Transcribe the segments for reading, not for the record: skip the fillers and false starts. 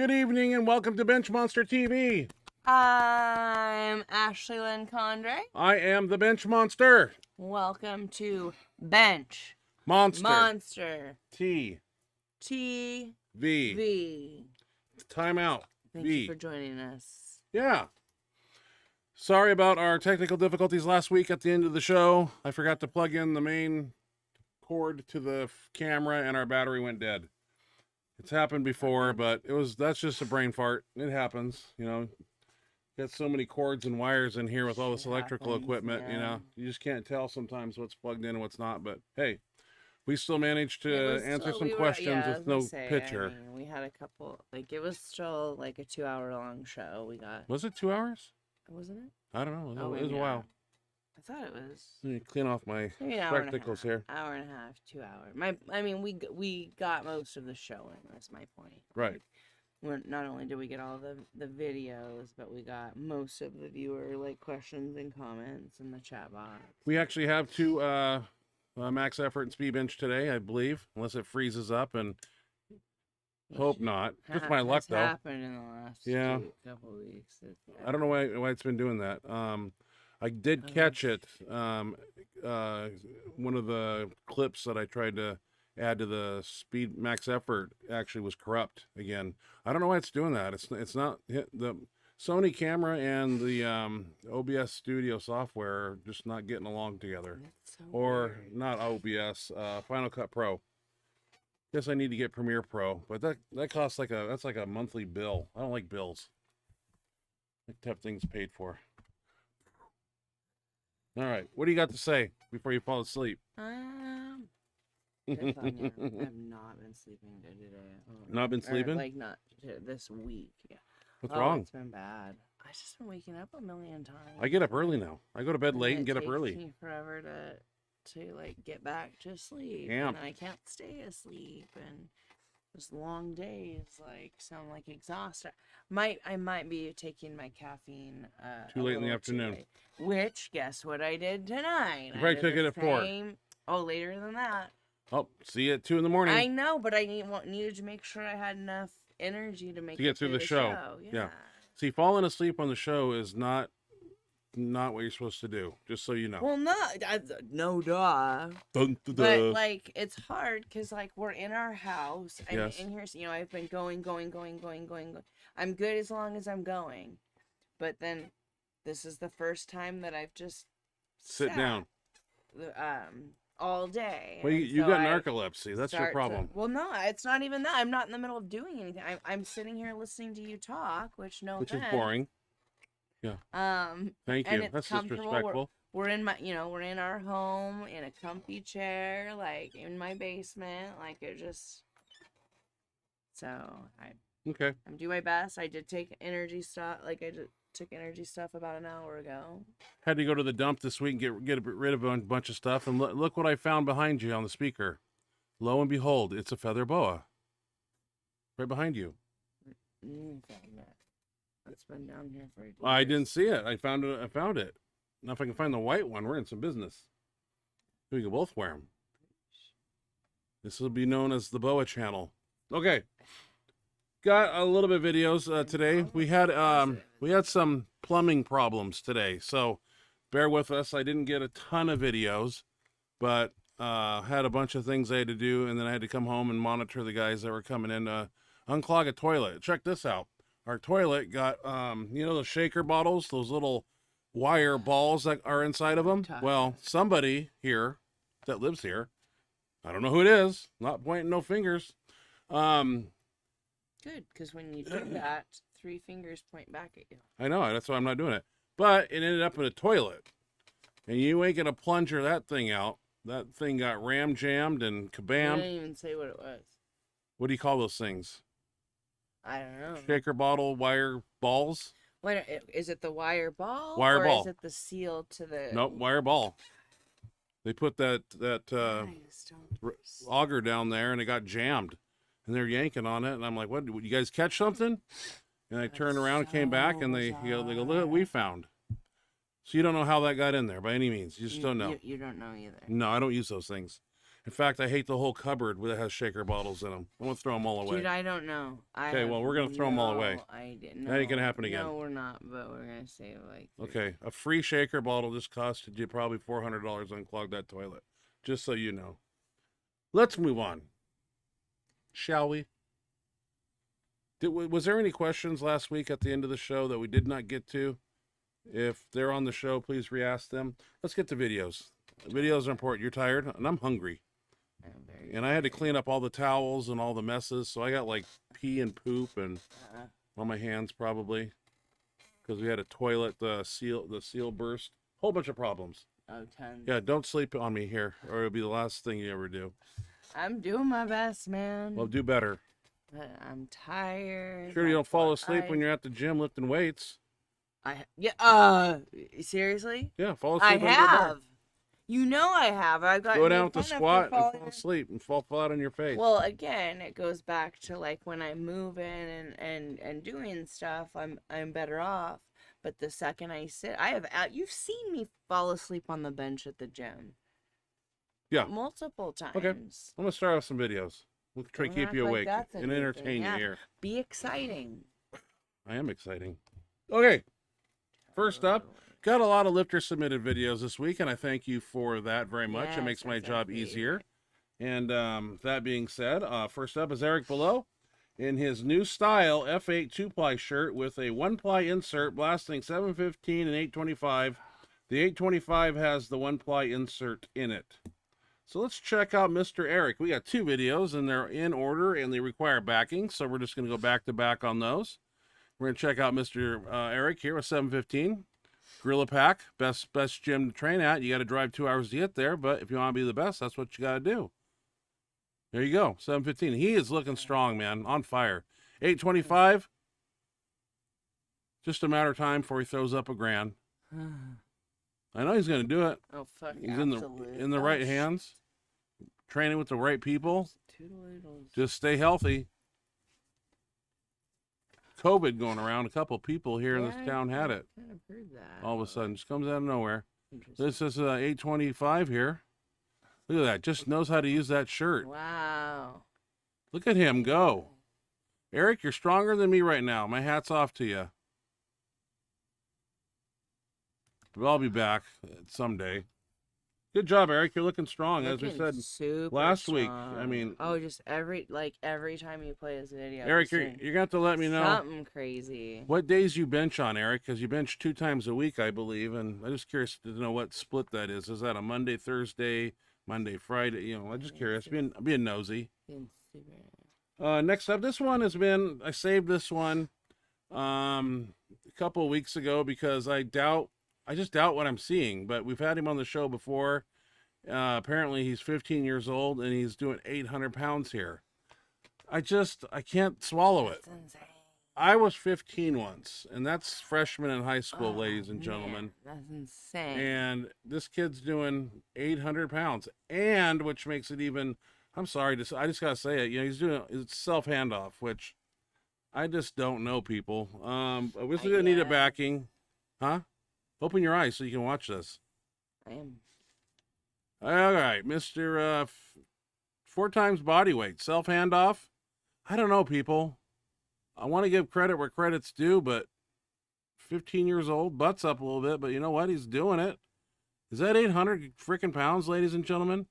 Good evening and welcome to Benchmonster TV. I'm Ashley Lynn Condre. I am the Benchmonster. Welcome to Bench Monster TV. V. Time out. Thank you for joining us. Yeah. Sorry about our technical difficulties last week at the end of the show. I forgot to plug in the main cord to the camera and our battery went dead. It's happened before, but that's just a brain fart. It happens, you know. Got so many cords and wires in here with all this electrical equipment, you know. You just can't tell sometimes what's plugged in and what's not, but hey, we still managed to answer some questions with no picture. I mean, we had a couple, like, it was still like a 2-hour-long show. We got. Was it 2 hours? Wasn't it? I don't know. Oh, it was a while. I thought it was. Let me clean off my spectacles here. Hour and a half, 2 hours. I mean, we got most of the show in. That's my point. Right. Like, not only did we get all the videos, but we got most of the viewer questions and comments in the chat box. We actually have two max effort and speed bench today, I believe, unless it freezes up, and hope not. Just my luck though. Happened in the last couple of weeks. I don't know why it's been doing that. I did catch it. One of the clips that I tried to add to the speed max effort actually was corrupt again. I don't know why it's doing that. It's not the Sony camera and the OBS Studio software are just not getting along together. So or weird. Not OBS, Final Cut Pro. Guess I need to get Premiere Pro, but that costs that's like a monthly bill. I don't like bills. I like to have things paid for. All right, what do you got to say before you fall asleep? Good on you. I have not been sleeping today. Not been sleeping? Not this week. Yeah. What's wrong? It's been bad. I've just been waking up a million times. I get up early now. I go to bed late and get up early. It takes me forever to get back to sleep. Yeah. And I can't stay asleep, and just long days sound like exhausted. I might be taking my caffeine too late in the afternoon. Late, which, guess what I did tonight? You probably took it at 4. Oh, later than that. Oh, see you at 2 in the morning. I know, but I needed to make sure I had enough energy to get through the show. Yeah. See, falling asleep on the show is not what you're supposed to do. Just so you know. Well, no, duh. Dun, dun, But dun. it's hard because we're in our house. Yes. And here's I've been going. I'm good as long as I'm going, but then this is the first time that I've just sit down. All day. Well, you got narcolepsy. That's your problem. Well, no, it's not even that. I'm not in the middle of doing anything. I'm sitting here listening to you talk, which is boring. Yeah. Thank you. And it's That's comfortable. disrespectful. We're in we're in our home in a comfy chair, in my basement, it just. So I'm doing my best. I did take energy stuff. Took energy stuff about an hour ago. Had to go to the dump this week and get rid of a bunch of stuff. And look what I found behind you on the speaker. Lo and behold, it's a feather boa. Right behind you. That's been down here for years. I didn't see it. I found it. Now if I can find the white one, we're in some business. We can both wear them. This will be known as the Boa Channel. Okay. Got a little bit of videos today. We had some plumbing problems today, so bear with us. I didn't get a ton of videos, but had a bunch of things I had to do, and then I had to come home and monitor the guys that were coming in to unclog a toilet. Check this out. Our toilet got those shaker bottles, those little wire balls that are inside of them. Well, somebody here that lives here, I don't know who it is, not pointing no fingers. Good, because when you do that, 3 fingers point back at you. I know, that's why I'm not doing it. But it ended up in a toilet. And you ain't gonna plunger that thing out. That thing got ram-jammed and kabammed. I didn't even say what it was. What do you call those things? I don't know. Shaker bottle, wire balls? Wait, is it the wire ball? Wire ball. Or is it the seal to the... Nope, wire ball. They put that auger down there and it got jammed. And they're yanking on it, and I'm like, "What? Did you guys catch something?" And I turned around and came back, and they go, "Look what we found." So you don't know how that got in there by any means. You just don't know. You don't know either. No, I don't use those things. In fact, I hate the whole cupboard that has shaker bottles in them. I'm going to throw them all away. Dude, I don't know. Okay, well, we're going to throw them all away. I didn't. That ain't going to happen again. No, we're not, but we're going to say like... Okay, a free shaker bottle just costed you probably $400 to unclog that toilet. Just so you know. Let's move on. Shall we? Was there any questions last week at the end of the show that we did not get to? If they're on the show, please re-ask them. Let's get to videos. Videos are important. You're tired, and I'm hungry. And I had to clean up all the towels and all the messes, so I got like pee and poop and on my hands probably because we had a toilet the seal burst. Whole bunch of problems. Oh, tons. Yeah, don't sleep on me here, or it'll be the last thing you ever do. I'm doing my best, man. Well, do better. But I'm tired. Sure, you don't fall asleep when you're at the gym lifting weights. Seriously? Yeah, fall asleep. I have. You know I have. I've got go down with the squat and fall asleep and fall flat on your face. Well, again, it goes back to like when I'm moving and doing stuff, I'm better off. But the second I sit, you've seen me fall asleep on the bench at the gym. Yeah. Multiple times. Okay. I'm gonna start off some videos. We'll try to keep you awake and entertain you here. Be exciting. I am exciting. Okay. First up, got a lot of lifter submitted videos this week, and I thank you for that very much. Yes, it makes my job exactly. easier. And that being said, first up is Eric Below in his new style F8 2-ply shirt with a 1-ply insert blasting 715 and 825. The 825 has the 1-ply insert in it. So let's check out Mr. Eric. We got 2 videos, and they're in order, and they require backing, so we're just going to go back to back on those. We're going to check out Mr. Eric here with 715. Gorilla Pack, best gym to train at. You got to drive 2 hours to get there, but if you want to be the best, that's what you got to do. There you go, 715. He is looking strong, man, on fire. 825, just a matter of time before he throws up a grand. I know he's going to do it. Oh, fuck. He's in the right hands, training with the right people. Just stay healthy. COVID going around. A couple people here in this town had it. I kind of heard that. All of a sudden, just comes out of nowhere. This is 825 here. Look at that. Just knows how to use that shirt. Wow. Look at him go. Eric, you're stronger than me right now. My hat's off to you. But I'll be back someday. Good job, Eric. You're looking strong, as we said last week. I mean, just every time you play this video, Eric, you're gonna have to let me know something crazy. What days you bench on, Eric? Because you bench 2 times a week, I believe, and I'm just curious to know what split that is. Is that a Monday, Thursday, Monday, Friday? You know, I'm just curious. Being nosy. Next up, this one has been. I saved this one a couple of weeks ago because I just doubt what I'm seeing, but we've had him on the show before. Apparently he's 15 years old and he's doing 800 pounds here. I can't swallow it. I was 15 once, and that's freshman in high school, ladies and gentlemen. That's insane. And this kid's doing 800 pounds, and which makes it even, I'm sorry, I just gotta say it, he's doing it's self handoff, which I just don't know, people. I wish we didn't need a backing. Huh? Open your eyes so you can watch this. I am. All right, Mr. 4 times body weight, self handoff. I don't know, people. I want to give credit where credit's due, but 15 years old, butts up a little bit, but you know what? He's doing it. Is that 800 freaking pounds, ladies and gentlemen?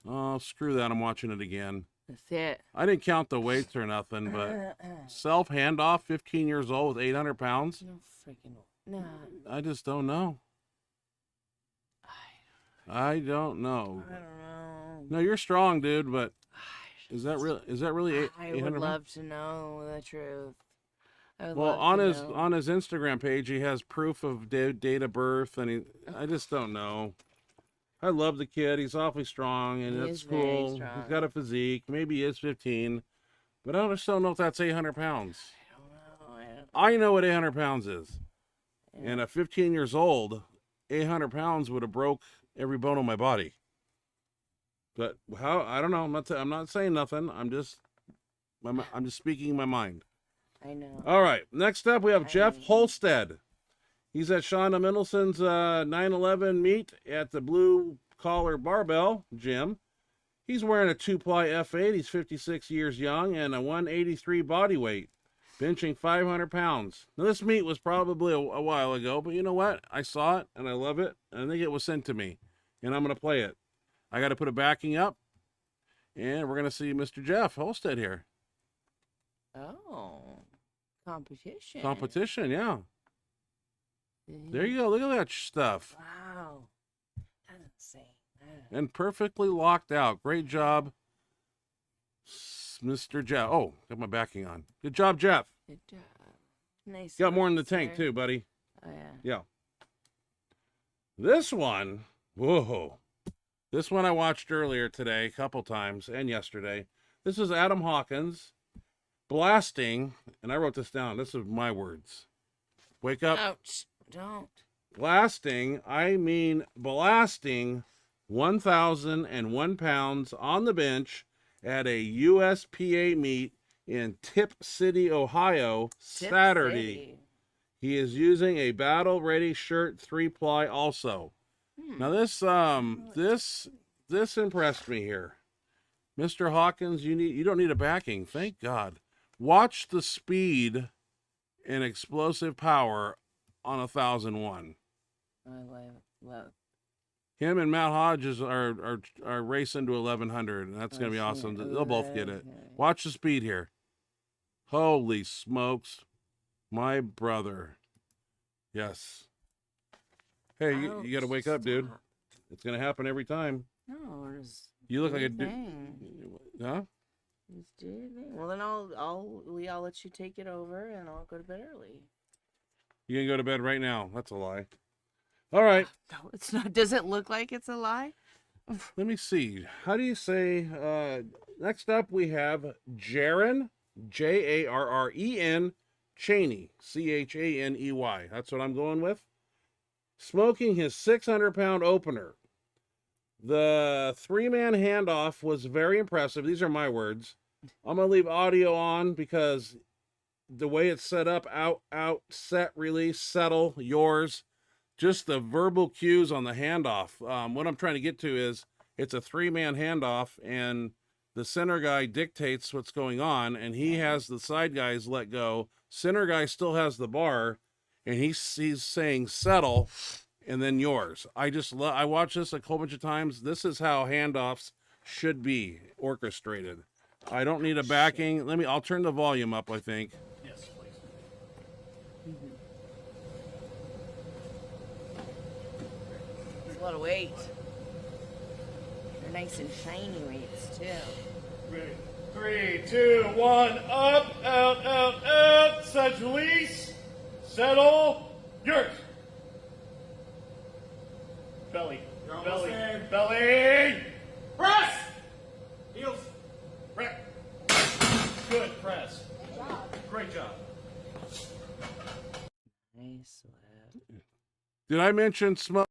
Oh, screw that. I'm watching it again. That's it. I didn't count the weights or nothing, but self handoff, 15 years old with 800 pounds. No freaking. No. I just don't know. I don't know. No, you're strong, dude, but is that really 800 I would love to know the truth. Well, on his Instagram page, he has proof of date of birth, and I just don't know. I love the kid. He's awfully strong, and that's cool. He's got a physique. Maybe he is 15, but I just don't know if that's 800 pounds. I don't know. I know what 800 pounds is. Yeah. And at 15 years old, 800 pounds would have broke every bone in my body. But how? I don't know. I'm not saying nothing. I'm just speaking my mind. I know. All right. Next up, we have Jeff Holstead. He's at Shonda Mendelson's 9/11 meet at the Blue collar barbell gym. He's wearing a 2-ply F8. He's 56 years young and a 183 body weight, benching 500 pounds. Now, this meet was probably a while ago, but you know what? I saw it, and I love it, and I think it was sent to me, and I'm going to play it. I got to put a backing up, and we're going to see Mr. Jeff Holstead here. Oh, competition. Competition, yeah. There you go. Look at that stuff. Wow. That's insane. And perfectly locked out. Great job, Mr. Jeff. Oh, got my backing on. Good job, Jeff. Good job. Nice. Got more in the tank, too, buddy. Oh, yeah. Yeah. This one, whoa. This one I watched earlier today, a couple times, and yesterday. This is Adam Hawkins blasting, and I wrote this down. This is my words. Wake up. Ouch. Don't. Blasting, I mean blasting 1,001 pounds on the bench at a USPA meet in Tip City, Ohio, Saturday. City. He is using a battle-ready shirt 3-ply also. Now this impressed me here. Mr. Hawkins, you don't need a backing, thank God. Watch the speed and explosive power on 1,001. I love. Him and Matt Hodges are racing to 1,100, and that's going to be awesome. They'll both get it. Watch the speed here. Holy smokes. My brother. Yes. Hey, you got to wake up, dude. It's going to happen every time. No, you look like a dude. Huh? Just do your thing. Well, then I'll let you take it over, and I'll go to bed early. You can go to bed right now. That's a lie. All right. No, it's not. Does it look like it's a lie? Let me see. How do you say? Next up, we have Jarren, Jarren Chaney, Chaney. That's what I'm going with. Smoking his 600-pound opener. The 3-man handoff was very impressive. These are my words. I'm going to leave audio on because the way it's set up, out, set, release, settle, yours, just the verbal cues on the handoff. What I'm trying to get to is it's a 3-man handoff, and the center guy dictates what's going on, and he has the side guys let go. Center guy still has the bar, and he's saying settle, and then yours. I watched this a whole bunch of times. This is how handoffs should be orchestrated. I don't need a backing. I'll turn the volume up, I think. Yes, please. It's a lot of weight. They're nice and shiny weights, too. Ready. 3, 2, 1, up, out, set, release, settle, yours. Belly, belly, press, heels, rep. Good press. Good job. Great job. Nice left. Did I mention smoke?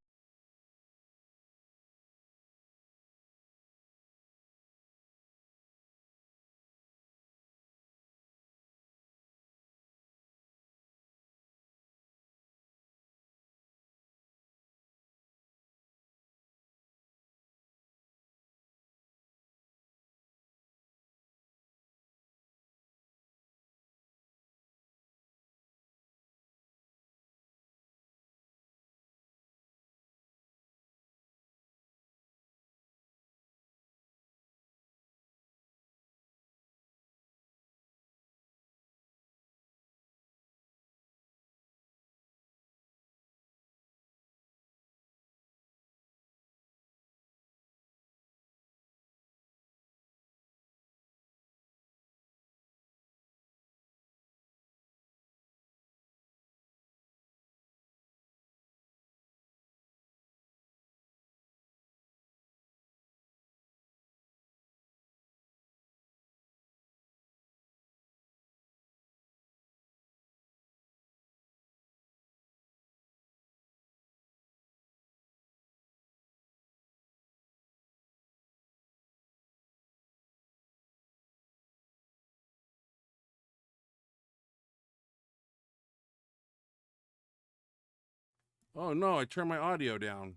Oh no, I turned my audio down.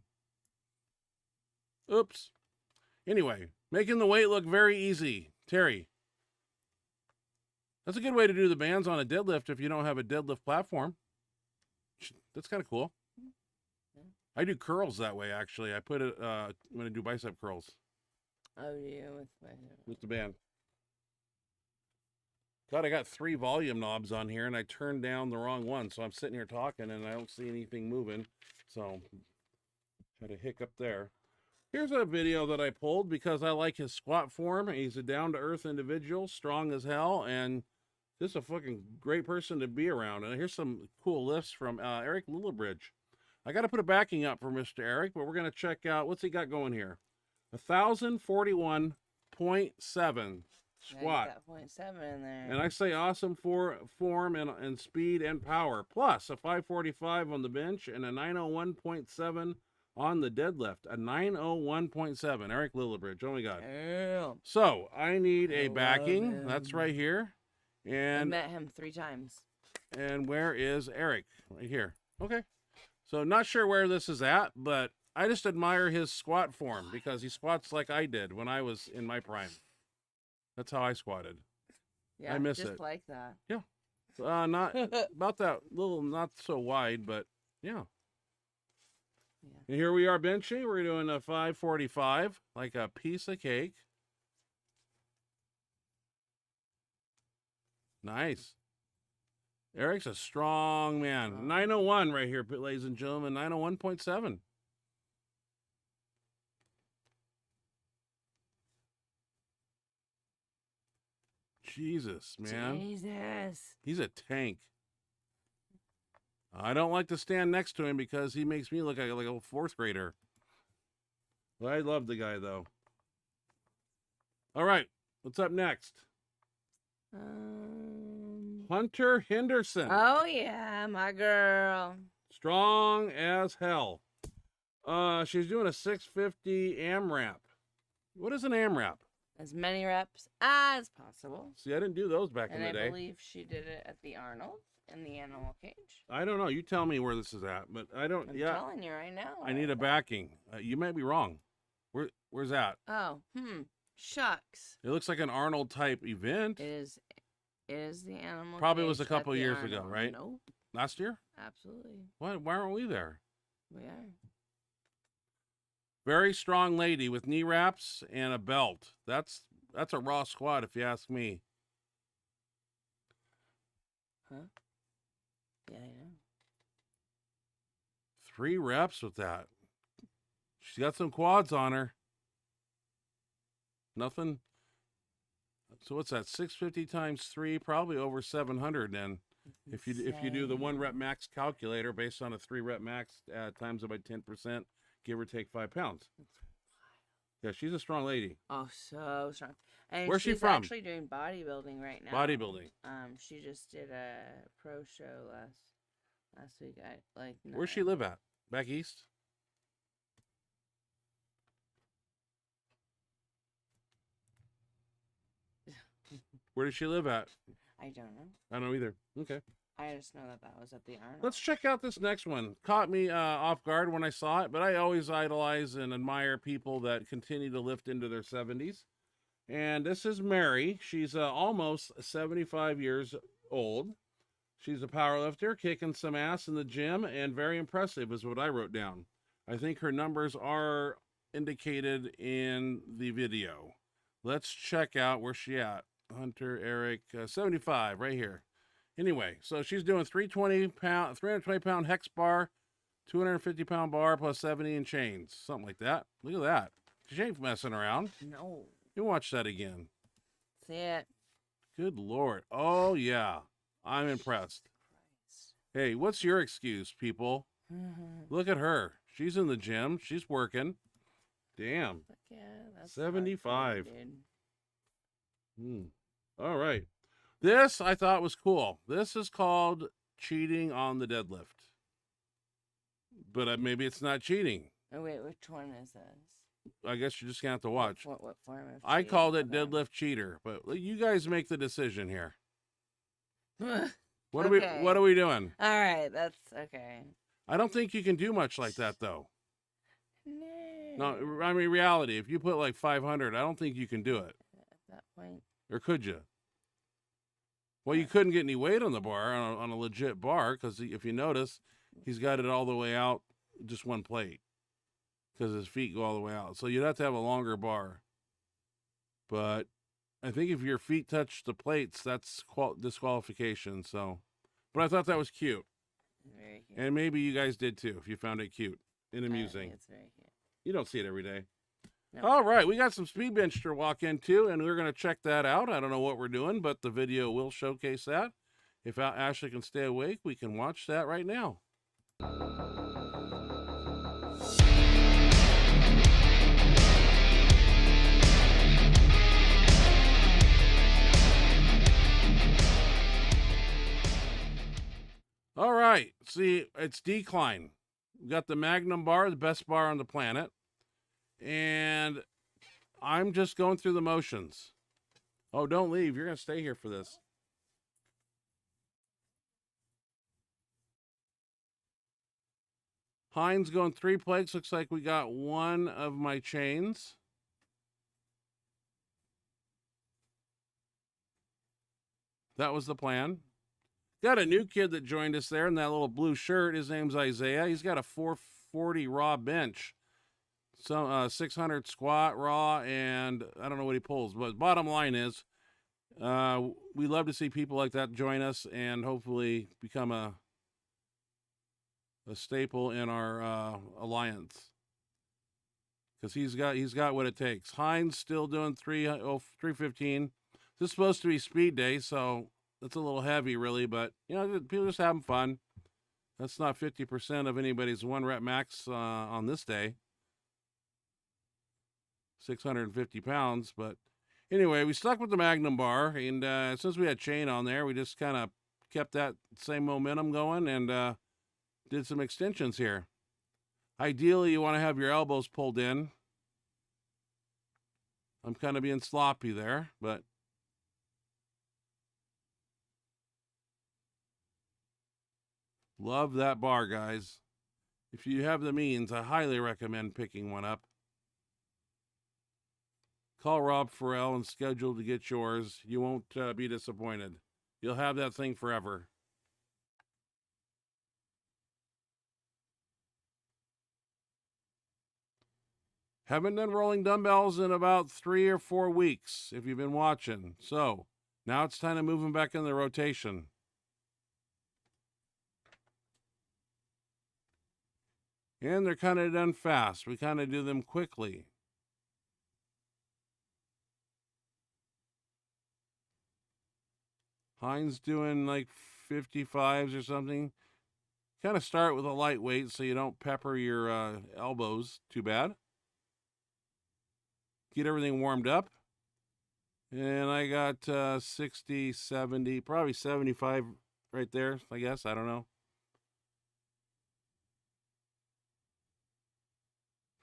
Oops. Anyway, making the weight look very easy. Terry. That's a good way to do the bands on a deadlift if you don't have a deadlift platform. That's kind of cool. I do curls that way, actually. I put it when I do bicep curls. Oh, yeah, with the band. God, I got 3 volume knobs on here, and I turned down the wrong one, so I'm sitting here talking, and I don't see anything moving. So, had a hiccup there. Here's a video that I pulled because I like his squat form. He's a down-to-earth individual, strong as hell, and just a fucking great person to be around. And here's some cool lifts from Eric Lillibridge. I got to put a backing up for Mr. Eric, but we're going to check out, what's he got going here? 1,041.7 squat. Got 0.7 in there. And I say awesome for form and speed and power. Plus a 545 on the bench and a 901.7 on the deadlift. A 901.7. Eric Lillibridge. Oh my God. Damn. So I need a backing. That's right here. I And met him 3 times. and where is Eric? Right here. Okay. So not sure where this is at, but I just admire his squat form because he squats like I did when I was in my prime. That's how I squatted. Yeah, I miss just it. like that. Not about that little, not so wide, but yeah. And here we are benching. We're doing a 545, like a piece of cake. Nice. Eric's a strong man. 901 right here, ladies and gentlemen. 901.7. Jesus, man. Jesus. He's a tank. I don't like to stand next to him because he makes me look like a 4th grader. But I love the guy, though. All right. What's up next? Hunter Henderson. Oh, yeah, my girl. Strong as hell. She's doing a 650 AMRAP. What is an AMRAP? As many reps as possible. See, I didn't do those back And in the I day. believe she did it at the Arnold in the animal cage. I don't know. You tell me where this is at, but I don't. I'm yeah, telling you right now. I need a backing. You might be wrong. Where's that? Oh, shucks. It looks like an Arnold type event. It is the animal Probably was cage a couple at the years ago, Arnold. right? Nope. Last year? Absolutely. Why aren't we there? We are. Very strong lady with knee wraps and a belt. That's a raw squat if you ask me. Huh? Yeah, I know. 3 reps with that. She's got some quads on her. Nothing. So what's that? 650 times 3, probably over 700 then. If you do the 1 rep max calculator based on a 3 rep max times it by 10%, give or take 5 pounds. Yeah, she's a strong lady. Oh, so strong. And Where's she she's from? actually doing bodybuilding right now. Bodybuilding. She just did a pro show last week. Where's she live at? Back east? Where does she live at? I don't know. I don't know either. Okay. I just know that was at the Arnold. Let's check out this next one. Caught me off guard when I saw it, but I always idolize and admire people that continue to lift into their 70s. And this is Mary. She's almost 75 years old. She's a powerlifter, kicking some ass in the gym, and very impressive is what I wrote down. I think her numbers are indicated in the video. Let's check out where she at. Hunter, Eric, 75, right here. Anyway, so she's doing 320 pound hex bar, 250 pound bar plus 70 in chains, something like that. Look at that. She ain't messing around. No. You watch that again. See it. Good Lord. Oh yeah, I'm impressed. Hey, what's your excuse, people? Look at her. She's in the gym. She's working. Damn. Yeah, that's 75. hard for you, dude. All right. This I thought was cool. This is called cheating on the deadlift. But maybe it's not cheating. Oh wait, which one is this? I guess you're just going to have to watch. What form of I cheating? called it Okay. deadlift cheater, but you guys make the decision here. All What Okay. are we doing? right, that's okay. I don't think you can do much like that though. No. No, I mean, reality. If you put like 500, I don't think you can do it. At that point. Or could you? Well, you couldn't get any weight on the bar, on a legit bar, because if you notice, he's got it all the way out, just one plate, because his feet go all the way out. So you'd have to have a longer bar. But I think if your feet touch the plates, that's disqualification. So, but I thought that was cute. Very cute. And maybe you guys did too, if you found it cute and I amusing. think it's very cute. You don't see it every day. No. All right, we got some speed bench to walk into, and we're going to check that out. I don't know what we're doing, but the video will showcase that. If Ashley can stay awake, we can watch that right now. All right, see, it's decline. We got the Magnum bar, the best bar on the planet. And I'm just going through the motions. Oh, don't leave. You're going to stay here for this. Heinz going 3 plates. Looks like we got one of my chains. That was the plan. Got a new kid that joined us there in that little blue shirt. His name's Isaiah. He's got a 440 raw bench. Some 600 squat raw, and I don't know what he pulls, but bottom line is we love to see people like that join us and hopefully become a staple in our alliance, because he's got what it takes. Heinz still doing 315. This is supposed to be speed day, so it's a little heavy really, but you know, people just having fun. That's not 50% of anybody's 1 rep max on this day. 650 pounds, but anyway, we stuck with the Magnum bar, and since we had chain on there, we just kind of kept that same momentum going and did some extensions here. Ideally, you want to have your elbows pulled in. I'm kind of being sloppy there, but love that bar, guys. If you have the means, I highly recommend picking one up. Call Rob Farrell and schedule to get yours. You won't be disappointed. You'll have that thing forever. Haven't done rolling dumbbells in about 3 or 4 weeks, if you've been watching. So, now it's time to move them back in the rotation. And they're kind of done fast. We kind of do them quickly. Heinz doing like 55s or something. Kind of start with a lightweight so you don't pepper your elbows too bad. Get everything warmed up. And I got 60, 70, probably 75 right there, I guess. I don't know.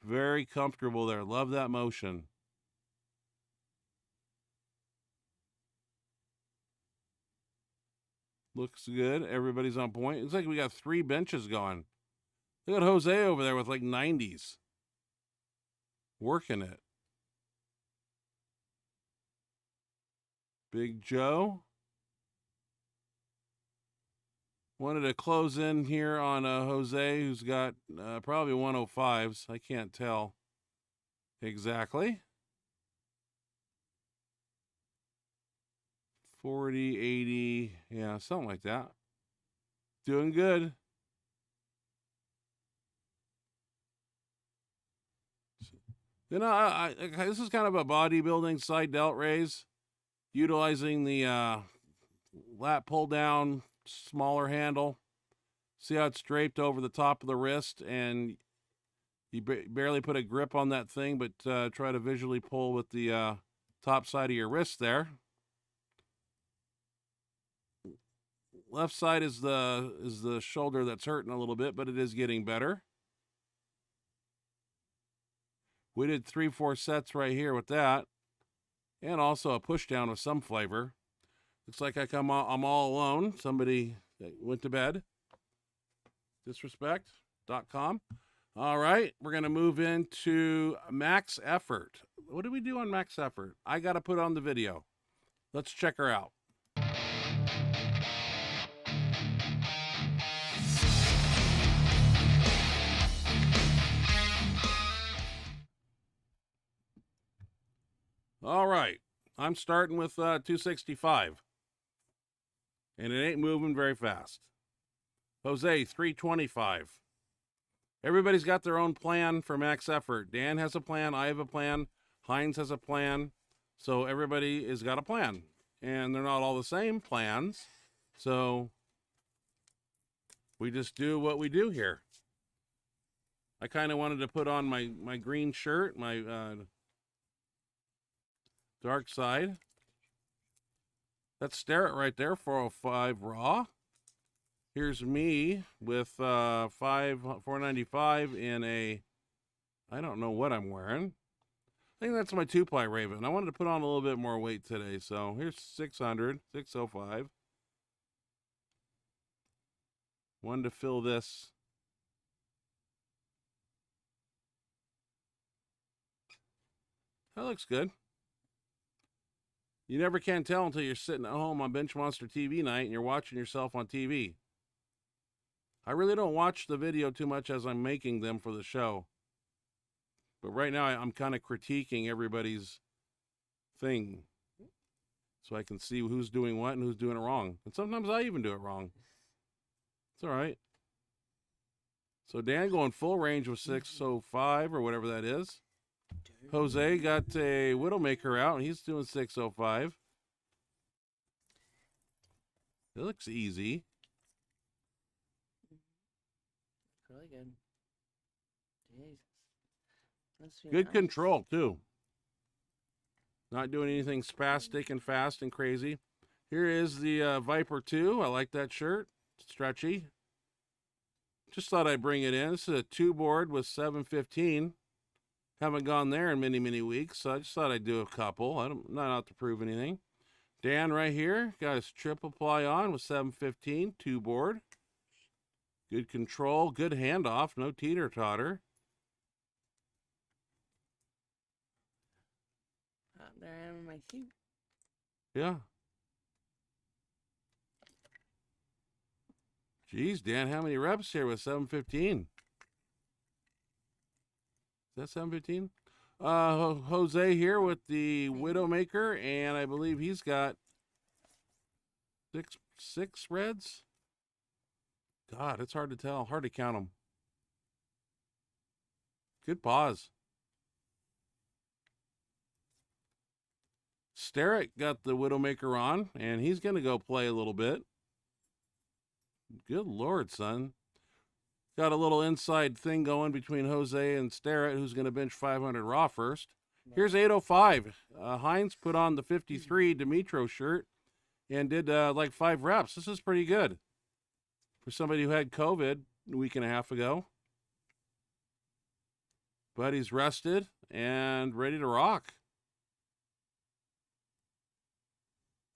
Very comfortable there. Love that motion. Looks good. Everybody's on point. It's like we got 3 benches going. Look at Jose over there with like 90s. Working it. Big Joe. Wanted to close in here on Jose, who's got probably 105s. I can't tell exactly. 40, 80, yeah, something like that. Doing good. You know, this is kind of a bodybuilding side delt raise, utilizing the lat pull down, smaller handle. See how it's draped over the top of the wrist, and you barely put a grip on that thing, but try to visually pull with the top side of your wrist there. Left side is the shoulder that's hurting a little bit, but it is getting better. We did 3-4 sets right here with that, and also a push down of some flavor. Looks like I'm all alone. Somebody went to bed. Disrespect.com. All right, we're going to move into max effort. What do we do on max effort? I got to put on the video. Let's check her out. All right, I'm starting with 265. And it ain't moving very fast. Jose, 325. Everybody's got their own plan for max effort. Dan has a plan. I have a plan. Heinz has a plan. So everybody has got a plan. And they're not all the same plans. So we just do what we do here. I kind of wanted to put on my green shirt, my dark side. Let's stare it right there, 405 raw. Here's me with 495 in a, I don't know what I'm wearing. I think that's my 2-ply Raven. I wanted to put on a little bit more weight today, so here's 600, 605. One to fill this. That looks good. You never can tell until you're sitting at home on Benchmonster TV night and you're watching yourself on TV. I really don't watch the video too much as I'm making them for the show. But right now I'm kind of critiquing everybody's thing. So I can see who's doing what and who's doing it wrong. And sometimes I even do it wrong. It's all right. So Dan going full range with 605 or whatever that is. Jose got a Widowmaker out, and he's doing 605. It looks easy. Really good. Jesus. Good nice. control, too. Not doing anything spastic and fast and crazy. Here is the Viper 2. I like that shirt. Stretchy. Just thought I'd bring it in. This is a 2-board with 715. Haven't gone there in many, many weeks, so I just thought I'd do a couple. I'm not out to prove anything. Dan right here got his triple ply on with 715, 2-board. Good control, good handoff, no teeter-totter. There I am in my cube. Yeah. Geez, Dan, how many reps here with 715? Is that 715? Jose here with the Widowmaker, and I believe he's got six reds. God, it's hard to tell. Hard to count them. Good pause. Starrett got the Widowmaker on, and he's going to go play a little bit. Good Lord, son. Got a little inside thing going between Jose and Starrett, who's going to bench 500 raw first. Here's 805. Heinz put on the 53 Dimitro shirt and did like 5 reps. This is pretty good for somebody who had COVID a week and a half ago. But he's rested and ready to rock.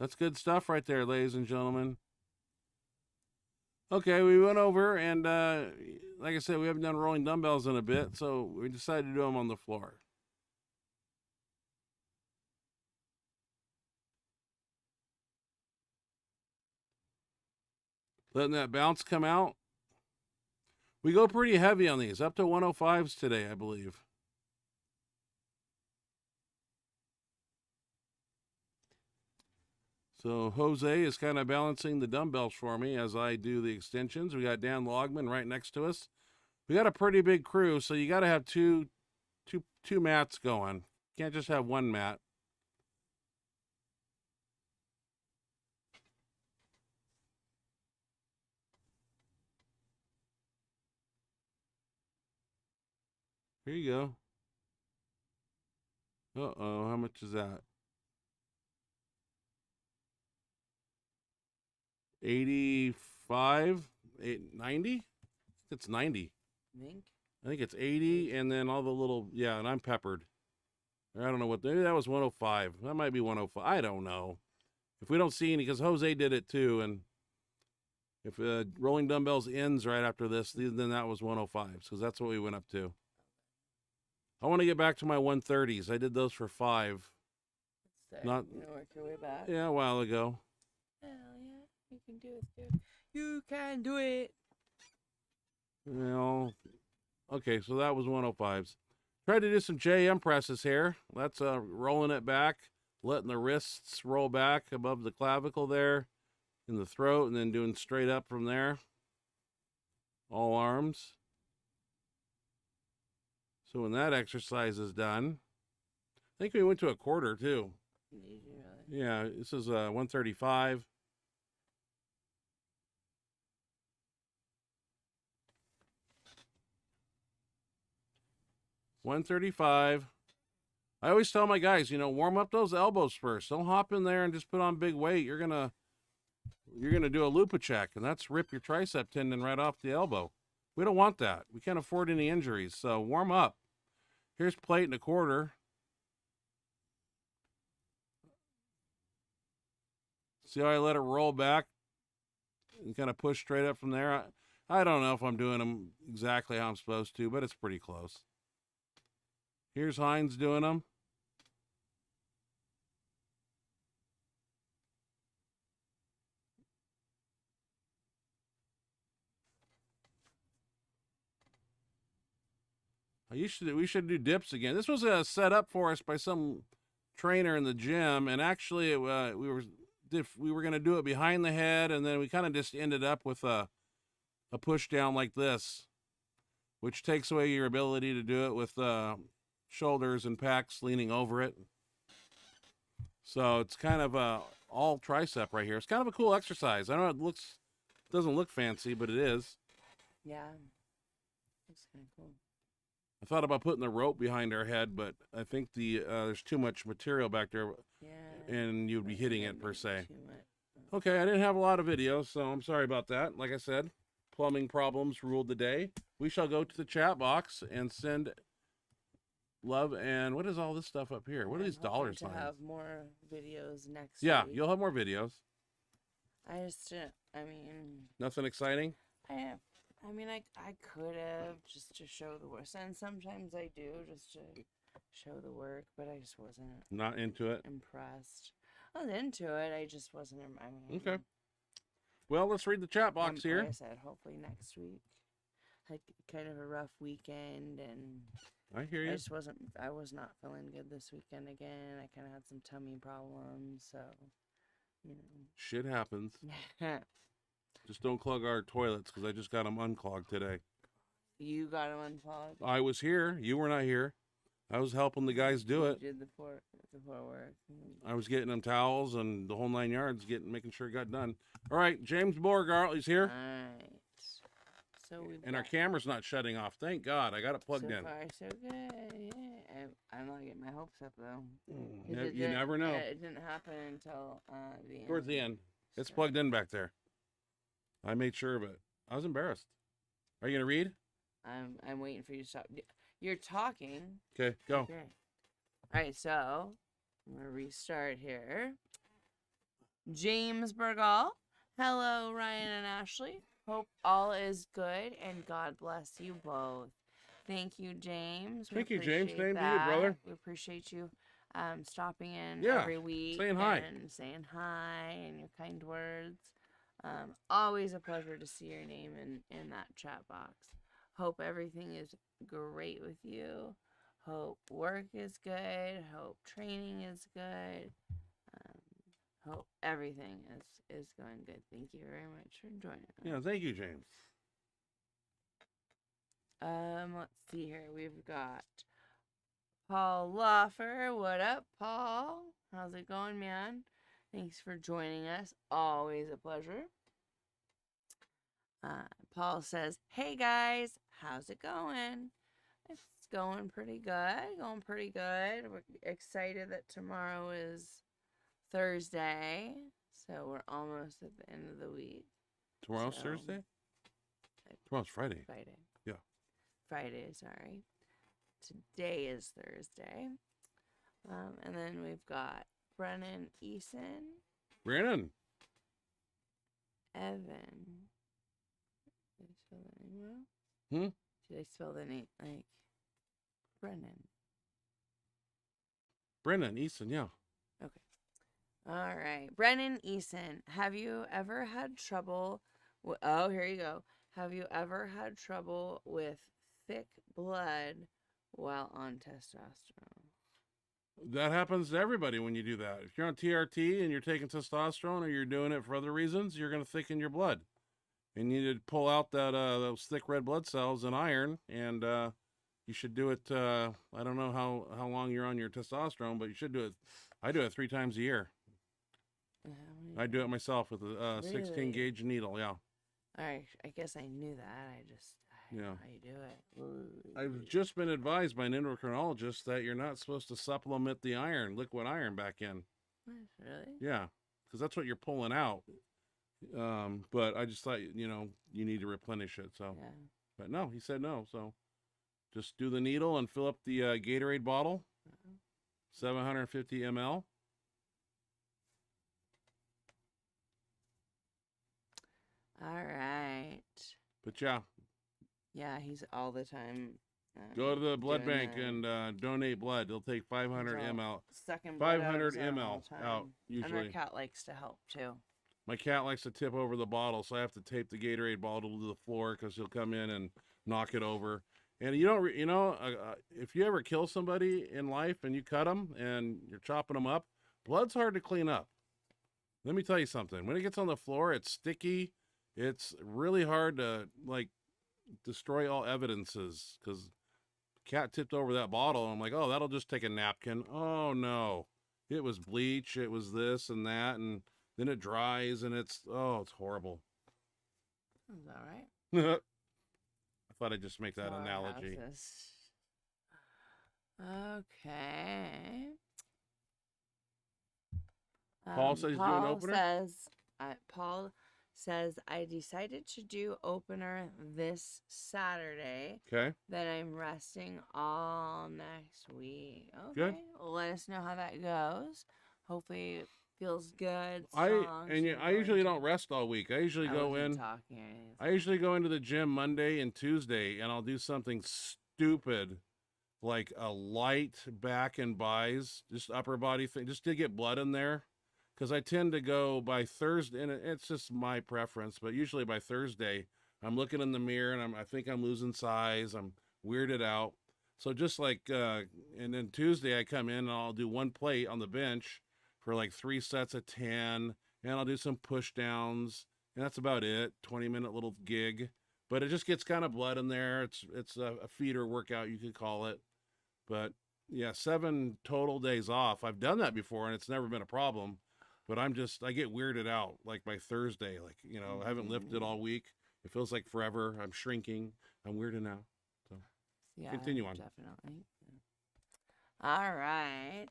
That's good stuff right there, ladies and gentlemen. Okay, we went over and, like I said, we haven't done rolling dumbbells in a bit, so we decided to do them on the floor. Letting that bounce come out. We go pretty heavy on these, up to 105s today, I believe. So Jose is kind of balancing the dumbbells for me as I do the extensions. We got Dan Logman right next to us. We got a pretty big crew, so you got to have two mats going. Can't just have one mat. Here you go. Uh-oh, how much is that? 85, 90? It's 90. I think it's 80, and then all the little, yeah, and I'm peppered. I don't know what, maybe that was 105. That might be 105. I don't know. If we don't see any, because Jose did it too, and If rolling dumbbells ends right after this, then that was 105s because that's what we went up to. I want to get back to my 130s. I did those for 5. Not you work your way back. Yeah, a while ago. Hell yeah, you can do it, dude. You can do it. Well, okay, so that was 105s. Tried to do some JM presses here. That's rolling it back, letting the wrists roll back above the clavicle there in the throat, and then doing straight up from there. All arms. So when that exercise is done, I think we went to a quarter too. Yeah, this is 135. $135. I always tell my guys, warm up those elbows first. Don't hop in there and just put on big weight. You're gonna do a lupa check, and that's rip your tricep tendon right off the elbow. We don't want that. We can't afford any injuries. So warm up. Here's plate and a quarter. See how I let it roll back and kind of push straight up from there? I don't know if I'm doing them exactly how I'm supposed to, but it's pretty close. Here's Hines doing them. We should do dips again. This was set up for us by some trainer in the gym, and actually we were going to do it behind the head, and then we kind of just ended up with a push down like this, which takes away your ability to do it with shoulders and pecs leaning over it. So it's kind of all tricep right here. It's kind of a cool exercise. I know it doesn't look fancy, but it is. Yeah, looks kind of cool. I thought about putting the rope behind our head, but I think there's too much material back there, and you'd be hitting it per se. Okay, I didn't have a lot of videos, so I'm sorry about that. Like I said, plumbing problems ruled the day. We shall go to the chat box and send love. And what is all this stuff up here? What are these dollar signs? Have more videos next Yeah, week. you'll have more videos. I mean, Nothing exciting? I could have just to show the work, and sometimes I do just to show the work, but I just wasn't Not into it. impressed. I was into it, I just wasn't. Okay. Well, let's read the chat box here. Like I said, hopefully next week. Had kind of a rough weekend, and I hear you. I was not feeling good this weekend again. I kind of had some tummy problems, so Shit happens. Just don't clog our toilets, because I just got them unclogged today. You got them unclogged? I was here. You were not here. I was helping the guys do it. You did the poor work. I was getting them towels and the whole 9 yards, making sure it got done. All right, James Borgart is here. All right. So and our camera's not shutting off. Thank God. I got it plugged in. So far, so good. Yeah. I'm not getting my hopes up, though. You never know. It didn't happen until the end. Towards the end. It's plugged in back there. I made sure of it. I was embarrassed. Are you going to read? I'm waiting for you to stop. You're talking. Okay, go. Okay. All right, so I'm going to restart here. James Bergal. Hello, Ryan and Ashley. Hope all is good, and God bless you both. Thank you, James. Thank you, James. Same to you, brother. We appreciate you stopping in Yeah, every week. saying hi. And saying hi and your kind words. Always a pleasure to see your name in that chat box. Hope everything is great with you. Hope work is good. Hope training is good. Hope everything is going good. Thank you very much for joining us. Yeah, thank you, James. Let's see here. We've got Paul Loffer. What up, Paul? How's it going, man? Thanks for joining us. Always a pleasure. Paul says, hey guys, how's it going? It's going pretty good. We're excited that tomorrow is Thursday. So we're almost at the end of the week. Tomorrow's Thursday? Tomorrow's Friday. Yeah. Friday, sorry. Today is Thursday. And then we've got Brennan Eason. Brennan. Evan. Well, should I spell the name like Brennan? Brennan Easton, yeah. Okay. All right. Brennan Eason, have you ever had trouble? Oh, here you go. Have you ever had trouble with thick blood while on testosterone? That happens to everybody when you do that. If you're on TRT and you're taking testosterone or you're doing it for other reasons, you're going to thicken your blood. And you need to pull out those thick red blood cells and iron, and you should do it. I don't know how long you're on your testosterone, but you should do it. I do it 3 times a year. I do it myself with a 16 gauge needle. Yeah. All right. I guess I knew that. I don't know how you do it. I've just been advised by an endocrinologist that you're not supposed to supplement the iron, liquid iron, back in. Really? Yeah, because that's what you're pulling out. But I just thought, you need to replenish it. So, Yeah. but no, he said no. So just do the needle and fill up the Gatorade bottle, 750 ml. All right. But yeah, Yeah, he's all the time. go to the blood doing bank that. and donate blood. They'll take 500 He's all ml. Sucking blood out of 500 his arm all ml the time. out, And our usually. cat likes to help too. My cat likes to tip over the bottle, so I have to tape the Gatorade bottle to the floor because he'll come in and knock it over. And you don't, if you ever kill somebody in life and you cut them and you're chopping them up, blood's hard to clean up. Let me tell you something. When it gets on the floor, it's sticky. It's really hard to destroy all evidences because cat tipped over that bottle. And I'm like, oh, that'll just take a napkin. Oh no, it was bleach. It was this and that, and then it dries and it's horrible. Is that right? I thought I'd just make that analogy. Okay. Paul says he's doing opener? Paul says, I decided to do opener this Saturday. Okay. Then I'm resting all next week. Okay. Good. Well, let us know how that goes. Hopefully it feels good. I strong, so you're usually going to- don't rest all week. I usually I go wasn't in. talking or anything. I usually go into the gym Monday and Tuesday, and I'll do something stupid, like a light back and buys, just upper body thing, just to get blood in there. Because I tend to go by Thursday, and it's just my preference, but usually by Thursday, I'm looking in the mirror, and I think I'm losing size. I'm weirded out. So just like, and then Tuesday I come in, and I'll do 1 plate on the bench for like 3 sets of 10, and I'll do some push downs. And that's about it. 20-minute little gig, but it just gets kind of blood in there. It's a feeder workout, you could call it. But yeah, 7 total days off. I've done that before and it's never been a problem, but I get weirded out like by Thursday, like, I haven't lifted all week. It feels like forever. I'm shrinking. I'm weirded out. So Yeah, continue on. Definitely. All right.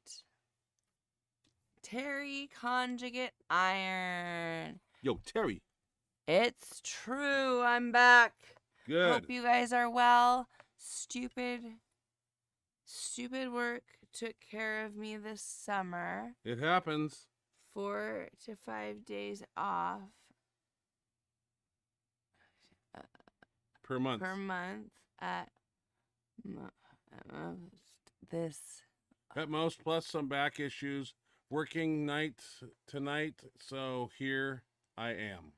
Terry Conjugate Iron. Yo, Terry. It's true. I'm back. Good. Hope you guys are well. Stupid work took care of me this summer. It happens. 4 to 5 days off Per month. per month at this. At most, plus some back issues. Working night to night, so here I am.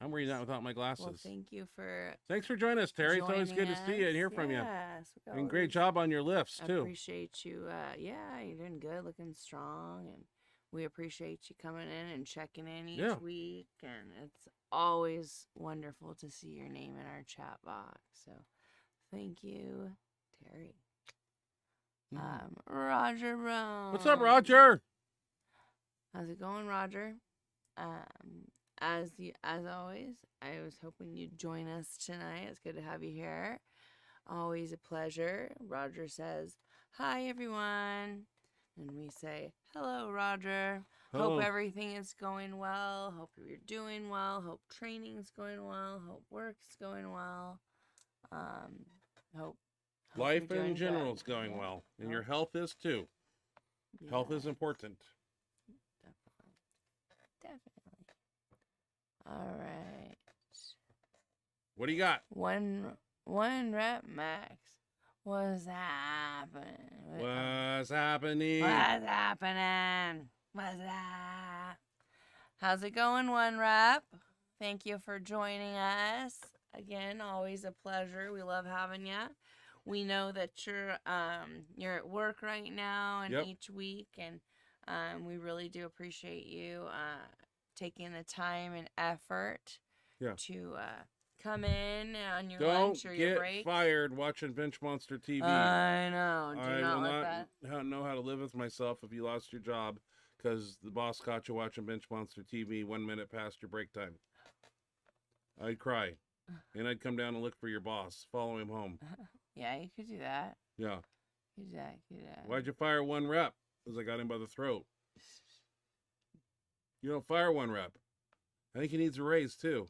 I'm reading that without my glasses. Well, thank you for Thanks for joining us, Terry. It's always good joining to see you and hear from you. Yes, we And great always job on your lifts, too. appreciate you. Yeah, you're doing good, looking strong, and we appreciate you coming in and checking in each week. And it's always wonderful to see your name in our chat box. So, thank you, Terry. Roger Rome. What's up, Roger? How's it going, Roger? As always, I was hoping you'd join us tonight. It's good to have you here. Always a pleasure. Roger says, "Hi, everyone," and we say, "Hello, Roger. Hello. Hope everything is going well. Hope you're doing well. Hope training's going well. Hope work's going well. Hope Life you're doing in general good. is going Yeah. well, and your health is too. Health is Yeah. important. Definitely. All right. What do you got? One rep max. What's happening? What's happening? What's happening? What's that? How's it going, one rep? Thank you for joining us. Again, always a pleasure. We love having you. We know that you're at work right now and each week, and we really do appreciate you taking the time and effort to come in on your lunch or your break. Don't get fired watching Benchmonster TV. I know. Do I not will let not that. know how to live with myself if you lost your job because the boss caught you watching Benchmonster TV 1 minute past your break time. I'd cry. And I'd come down and look for your boss, follow him home. Yeah, you could do that. Yeah. You could do that. Why'd you fire one rep? Because I got him by the throat. You don't fire one rep. I think he needs a raise, too.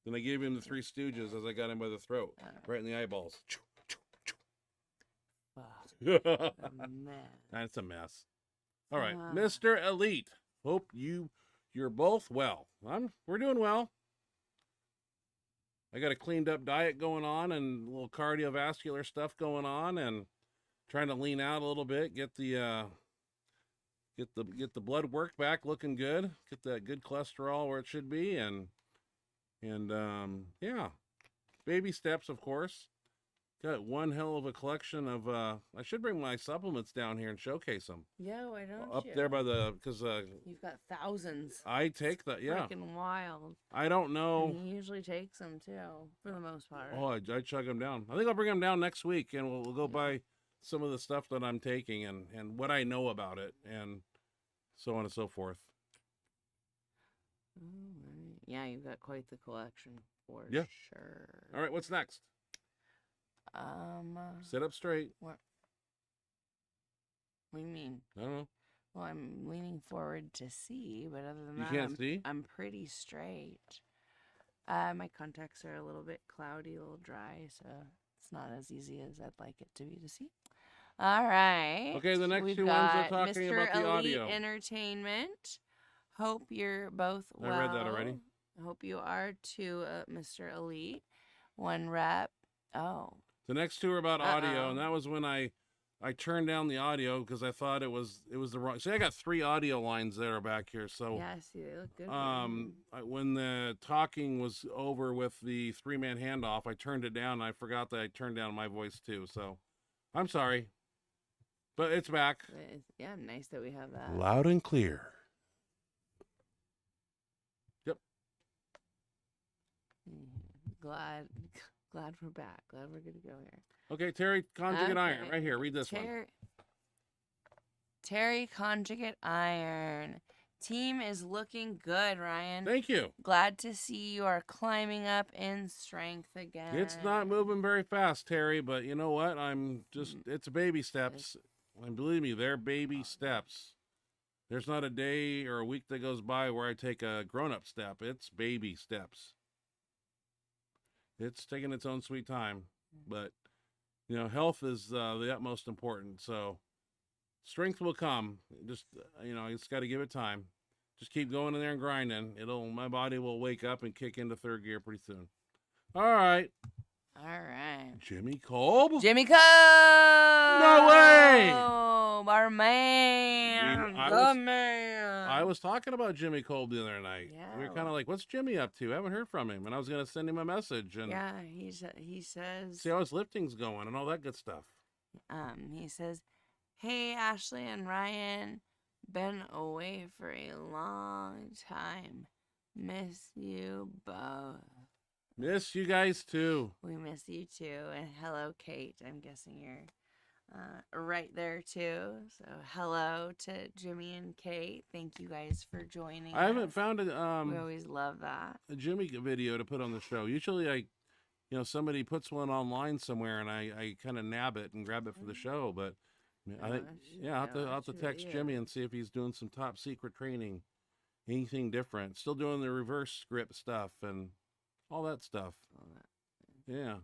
Then I gave him the Three Stooges as I got him by the throat. Right in the eyeballs. Fuck. That's a mess. All right. Mr. Elite. Hope you're both well. We're doing well. I got a cleaned up diet going on and a little cardiovascular stuff going on and trying to lean out a little bit, get the blood work back looking good, get that good cholesterol where it should be, and yeah, baby steps, of course. Got one hell of a collection of I should bring my supplements down here and showcase them. Yeah, why don't up you? there by the because you've got thousands. I take that. Yeah, freaking wild. I don't know. And he usually takes them too, for the most part. Oh, I chug them down. I think I'll bring them down next week, and we'll go buy some of the stuff that I'm taking and what I know about it, and so on and so forth. Yeah, you've got quite the collection for sure. All right, what's next? Sit up straight. What do you mean? I don't know. Well, I'm leaning forward to see, but other than you that, can't see? I'm pretty straight. My contacts are a little bit cloudy, a little dry, so it's not as easy as I'd like it to be to see. All right. Okay, the next We've two ones are got talking Mr. about the Elite audio. Entertainment. Hope you're both well. I read that already. I hope you are too, Mr. Elite. One rep. Oh. The next two are about audio, and that was when I turned down the audio because I thought it was the wrong. See, I got 3 audio lines that are back here. So yeah, see, they look good. When the talking was over with the 3-man handoff, I turned it down. And I forgot that I turned down my voice too. So I'm sorry, but it's back. Yeah, nice that we have that. Loud and clear. Yep. Glad we're back. Glad we're good to go here. Okay, Terry Conjugate Iron, right here. Read this one. Terry Conjugate Iron. Team is looking good, Ryan. Thank you. Glad to see you are climbing up in strength again. It's not moving very fast, Terry, but you know what? It's baby steps. And believe me, they're baby steps. There's not a day or a week that goes by where I take a grown-up step. It's baby steps. It's taking its own sweet time, but health is the utmost important. So strength will come. Just it's got to give it time. Just keep going in there and grinding. My body will wake up and kick into 3rd gear pretty soon. All right. Jimmy Kolb. Jimmy Kolb. No way. Our man. The man. I was talking about Jimmy Kolb the other night. Yeah. We were kind of like, what's Jimmy up to? I haven't heard from him. And I was going to send him a message. And yeah, he says. See how his lifting's going and all that good stuff. He says, hey, Ashley and Ryan. Been away for a long time. Miss you both. Miss you guys too. We miss you too. And hello, Kate. I'm guessing you're right there too. So hello to Jimmy and Kate. Thank you guys for joining I haven't found we always love that. a Jimmy video to put on the show. Usually somebody puts one online somewhere and I kind of nab it and grab it for the show. But I think, I'll have to text Jimmy and see if he's doing some top secret training, anything different. Still doing the reverse script stuff and all that stuff. Yeah.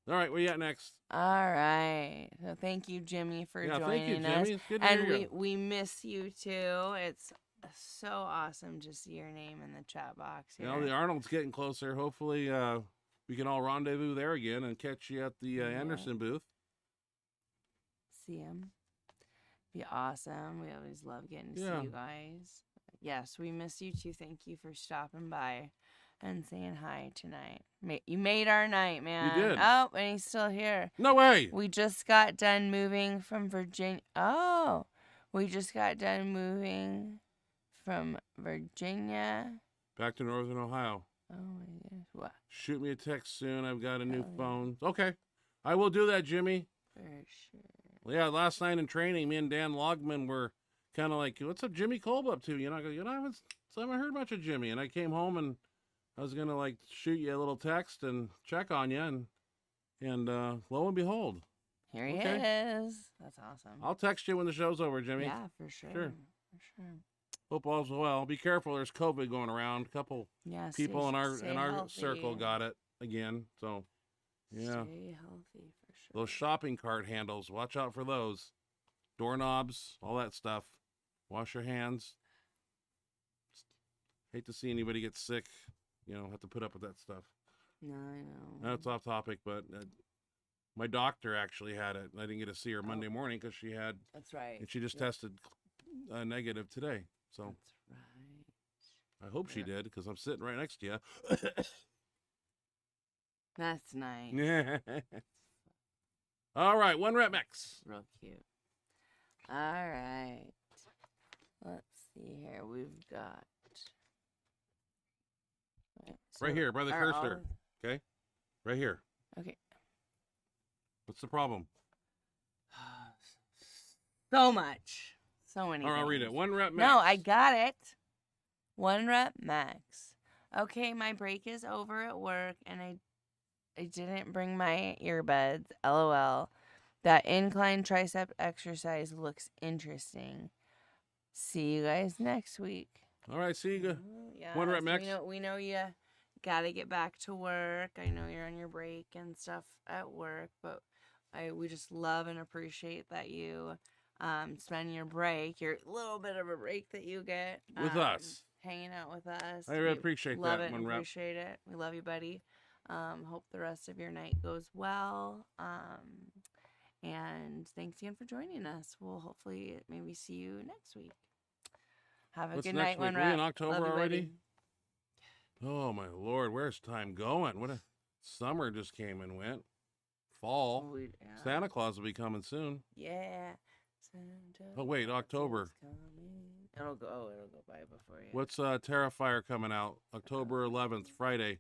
All right, what you got next? All right. So thank you, Jimmy, for joining thank you, us. Jimmy. It's good to hear you. We miss you too. It's so awesome to see your name in the chat box here. You know, the Arnold's getting closer. Hopefully, we can all rendezvous there again and catch you at the Anderson booth. See him. Be awesome. We always love getting to see you guys. Yes, we miss you too. Thank you for stopping by and saying hi tonight. You made our night, man. You did. Oh, and he's still here. No way. We just got done moving from Virginia. Oh, we just got done moving from Virginia Back to Northern Ohio. Oh my gosh. What? Shoot me a text soon. I've got a new phone. Okay. I will do that, Jimmy. For sure. Well, yeah, last night in training, me and Dan Logman were kind of like, what's up Jimmy Kolb up to? I haven't heard much of Jimmy. And I came home and I was going to like shoot you a little text and check on you. And lo and behold. Here he is. That's awesome. I'll text you when the show's over, Jimmy. Yeah, for sure. For sure. Hope all's well. Be careful. There's COVID going around. A couple people in our circle got it again. So, yeah. Stay healthy for sure. Those shopping cart handles. Watch out for those. Doorknobs, all that stuff. Wash your hands. Hate to see anybody get sick. Have to put up with that stuff. No, I know. That's off topic, but my doctor actually had it. I didn't get to see her Monday morning because she had. That's right. And she just tested negative today. So. That's right. I hope she did because I'm sitting right next to you. That's nice. All right, 1 rep max. Real cute. All right. Let's see here. We've got. Right here, by the cursor. Okay? Right here. Okay. What's the problem? So much. So many. All right, I'll read it. 1 rep max. No, I got it. 1 rep max. Okay, my break is over at work and I didn't bring my earbuds. LOL. That incline tricep exercise looks interesting. See you guys next week. All right, see you. Yeah, 1 rep max. We know you gotta get back to work. I know you're on your break and stuff at work, but we just love and appreciate that you spend your break, your little bit of a break that you get with us, hanging out with us. I really appreciate love that. It, 1 rep. Appreciate it. We love you, buddy. Hope the rest of your night goes well. And thanks again for joining us. We'll hopefully maybe see you next week. Have a good night. 1 rep. We're in October love you, already. Buddy. Oh my Lord, where's time going? What a summer just came and went. Fall. Santa Claus will be coming soon. Yeah. Santa Oh wait, October. It'll go by before you. What's Terrifier coming out? October 11th, Friday.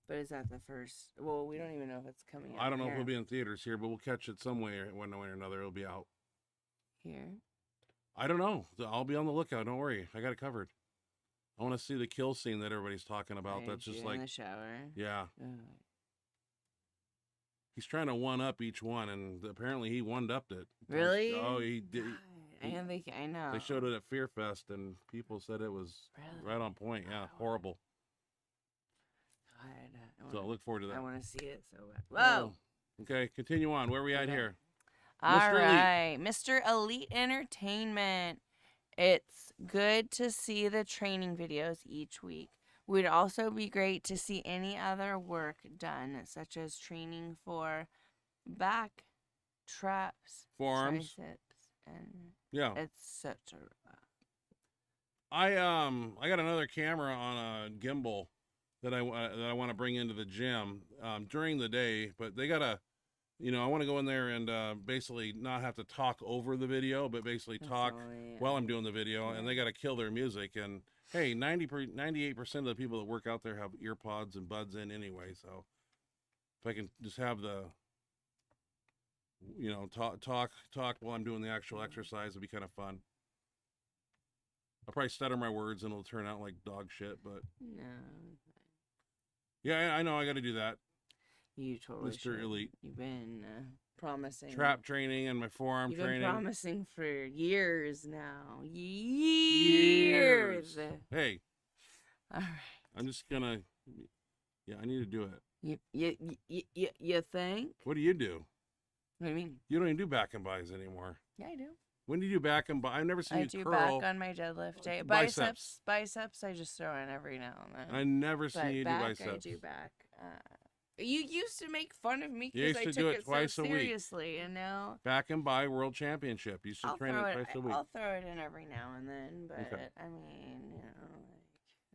But is that the first? Well, we don't even know if it's coming out. I don't know if here. it'll be in theaters here, but we'll catch it some way, one way or another. It'll be out. Here. I don't know. I'll be on the lookout. Don't worry. I got it covered. I want to see the kill scene that everybody's talking about. That's just like in the shower. Yeah. He's trying to one up each one, and apparently he one-upped it. Really? Oh, he did. I know. They showed it at Fear Fest, and people said it was right on point. Yeah, horrible. So I look forward to that. I want to see it so bad. Whoa. Okay, continue on. Where are we at here? All right, Mr. Elite Entertainment. It's good to see the training videos each week. Would also be great to see any other work done, such as training for back, traps, forearms, triceps, and etc. I got another camera on a gimbal that I want to bring into the gym during the day, but they gotta, I want to go in there and basically not have to talk over the video, but basically talk while I'm doing the video, and they got to kill their music. And hey, 98% of the people that work out there have ear pods and buds in anyway, so if I can just have the, talk while I'm doing the actual exercise, it'd be kind of fun. I'll probably stutter my words and it'll turn out like dog shit, but no. Yeah, I know I got to do that. You totally Mr. should. Elite. You've been promising. Trap training and my forearm You've training. been promising for years now. Years. Hey. All right. I'm just gonna. Yeah, I need to do it. You think? What do you do? What do you mean? You don't even do back and buys anymore. Yeah, I do. When do you do back and I've never seen I you do curl. back on my deadlift day. Biceps. Biceps, I just throw in every now and then. I never seen But you do back, biceps. I do back. You used to make fun of me You because I used to took do it twice so a week. seriously, and now Back and by World Championship. You used to train it twice a week. I'll throw it in every now and then, but Okay. I mean, like,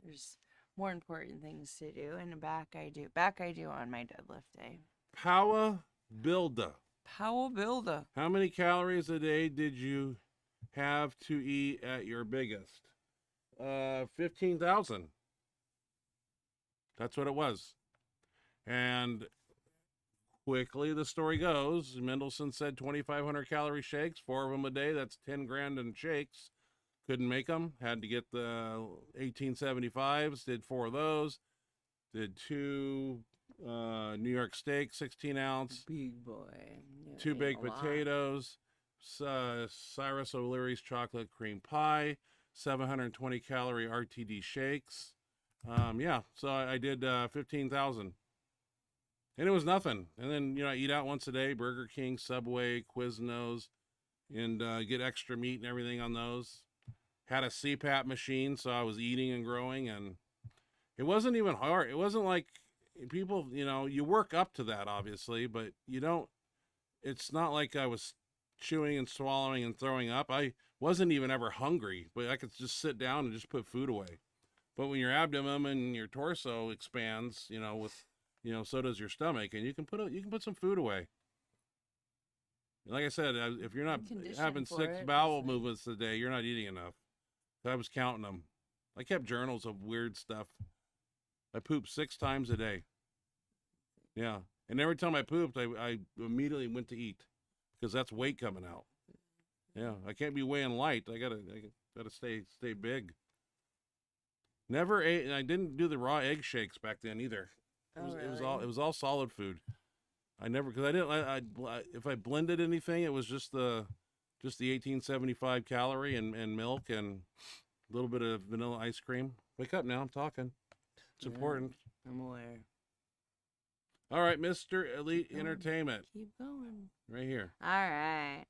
there's more important things to do, and back I do on my deadlift day. Power builder. Power builder. How many calories a day did you have to eat at your biggest? 15,000. That's what it was. And quickly the story goes, Mendelsohn said 2,500 calorie shakes, 4 of them a day. That's 10 grand in shakes. Couldn't make them. Had to get the 1875s. Did 4 of those. Did 2 New York steak, 16 ounce. Big boy. 2 baked potatoes. Cyrus O'Leary's chocolate cream pie. 720 calorie RTD shakes. Yeah, so I did 15,000. And it was nothing. And then, I eat out once a day, Burger King, Subway, Quiznos, and get extra meat and everything on those. Had a CPAP machine, so I was eating and growing, and it wasn't even hard. It wasn't like people, you work up to that, obviously, but it's not like I was chewing and swallowing and throwing up. I wasn't even ever hungry, but I could just sit down and just put food away. But when your abdomen and your torso expands, so does your stomach, and you can put some food away. Like I said, if you're not having 6 bowel movements a day, you're not eating enough. So I was counting them. I kept journals of weird stuff. I pooped 6 times a day. Yeah, and every time I pooped, I immediately went to eat because that's weight coming out. Yeah, I can't be weighing light. I gotta stay big. Never ate, and I didn't do the raw egg shakes back then either. It was all solid food. I never, because I didn't. If I blended anything, it was just the 1875 calorie and milk and a little bit of vanilla ice cream. Wake up now, I'm talking. It's important. I'm aware. All right, Mr. Elite Entertainment. Keep going. Right here. All right.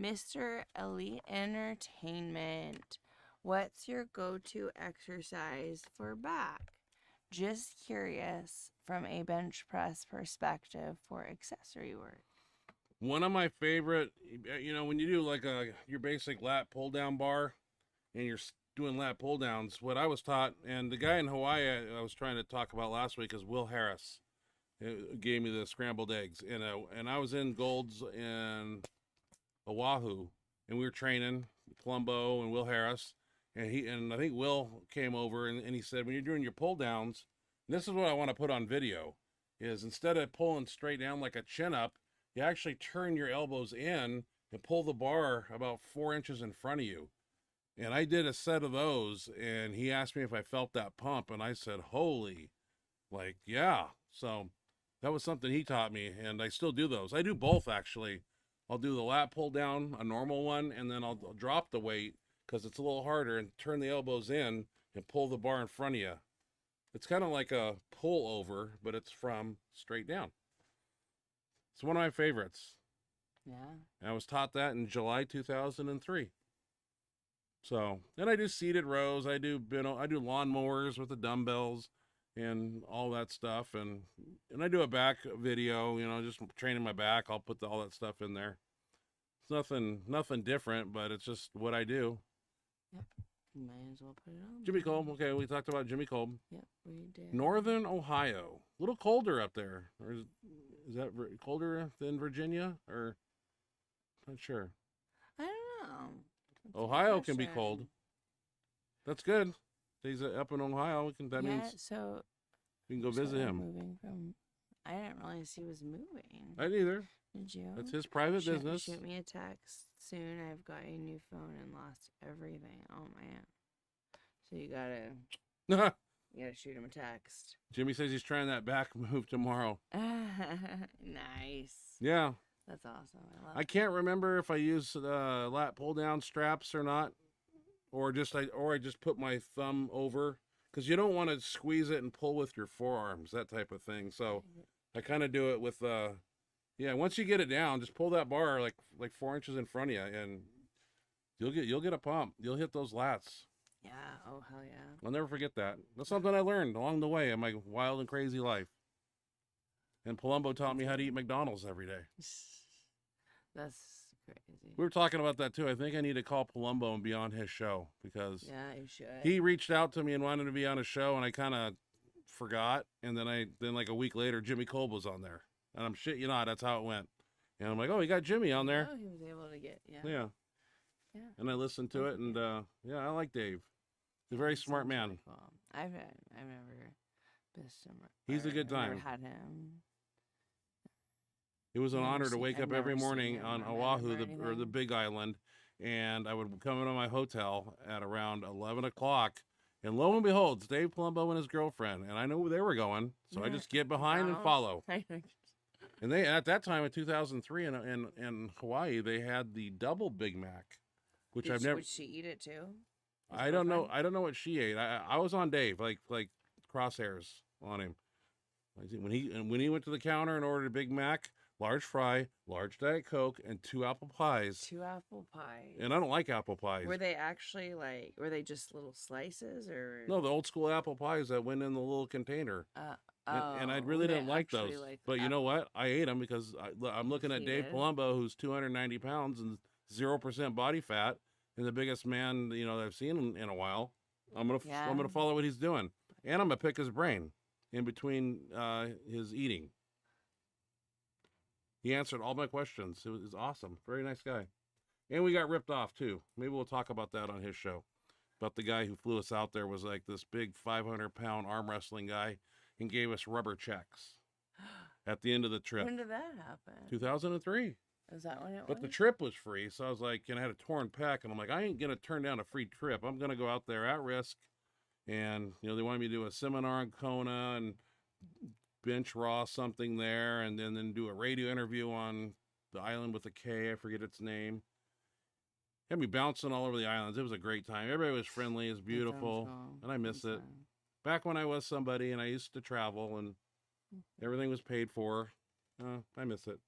Mr. Elite Entertainment. What's your go-to exercise for back? Just curious from a bench press perspective for accessory work. One of my favorite, when you do like your basic lat pull down bar and you're doing lat pull downs, what I was taught, and the guy in Hawaii I was trying to talk about last week is Will Harris. It gave me the scrambled eggs. And I was in Gold's in Oahu, and we were training Columbo and Will Harris. And I think Will came over and he said, when you're doing your pull downs, and this is what I want to put on video, is instead of pulling straight down like a chin up, you actually turn your elbows in and pull the bar about 4 inches in front of you. And I did a set of those, and he asked me if I felt that pump, and I said, holy, yeah. So that was something he taught me, and I still do those. I do both, actually. I'll do the lat pull down, a normal one, and then I'll drop the weight because it's a little harder and turn the elbows in and pull the bar in front of you. It's kind of like a pull over, but it's from straight down. It's one of my favorites. Yeah. And I was taught that in July 2003. So, and I do seated rows. I do lawnmowers with the dumbbells and all that stuff. And I do a back video, just training my back. I'll put all that stuff in there. It's nothing different, but it's just what I do. Yep. Might as well put it on. Jimmy Kolb. Okay, we talked about Jimmy Kolb. Yep, we did. Northern Ohio. A little colder up there. Or is that colder than Virginia? Or not sure. I don't know. That's Ohio can be cold. That's good. He's up in Ohio. That means so we can go visit him. Moving from, I didn't realize he was moving. I neither. Did you? That's his private business. Shoot me a text soon. I've got a new phone and lost everything. Oh man. So you gotta shoot him a text. Jimmy says he's trying that back move tomorrow. Nice. Yeah. That's awesome. I can't remember if I use lat pull down straps or not, or I just put my thumb over, because you don't want to squeeze it and pull with your forearms, that type of thing. So I kind of do it with once you get it down, just pull that bar like 4 inches in front of you, and You'll get a pump. You'll hit those lats. Yeah. Oh hell yeah. I'll never forget that. That's something I learned along the way in my wild and crazy life. And Palumbo taught me how to eat McDonald's every day. That's crazy. We were talking about that too. I think I need to call Palumbo and be on his show because Yeah, you should. he reached out to me and wanted to be on a show, and I kind of forgot. And then like a week later, Jimmy Kolb was on there, and I'm shit, you know, that's how it went. And I'm like, oh, you got Jimmy on there. Oh, he was able to get Yeah. Yeah. And I listened to it, and yeah, I like Dave. He's a very smart man. Really cool. I've never missed him. He's a good I've time. never had him. It was an I've never honor to seen- wake I've up every never seen morning him on on Oahu, him or or the anything. Big Island, and I would come into my hotel at around 11 o'clock, and lo and behold, it's Dave Palumbo and his girlfriend, and I knew where they were going, so I Yeah. just get behind and Wow. follow. And they, at that time in 2003 in Hawaii, they had the double Big Mac, which I've never. Would she eat it too? His I don't know. girlfriend? I don't know what she ate. I was on Dave, like crosshairs on him. When he went to the counter and ordered a Big Mac, large fry, large Diet Coke, and 2 apple pies. 2 apple pies. And I don't like apple pies. Were they actually like? Were they just little slices or? No, the old school apple pies that went in the little container. And I really they didn't like actually those. like But you know what? I ate them because I'm looking at He Dave did. Palumbo, who's 290 pounds and 0% body fat, and the biggest man that I've seen in a while. I'm gonna follow what he's doing, and I'm gonna pick his brain in between his eating. He answered all my questions. It was awesome. Very nice guy. And we got ripped off too. Maybe we'll talk about that on his show. But the guy who flew us out there was like this big 500-pound arm wrestling guy and gave us rubber checks at the end of the trip. When did that happen? 2003. Is that when it But the was? trip was free, so I was like, and I had a torn pec, and I'm like, I ain't gonna turn down a free trip. I'm gonna go out there at risk, and they wanted me to do a seminar in Kona and bench raw something there, and then do a radio interview on the island with a K. I forget its name. Had me bouncing all over the islands. It was a great time. Everybody was friendly. It was That sounds beautiful, cool. and I miss Sounds it. fun. Back when I was somebody and I used to travel and everything was paid for, I miss it.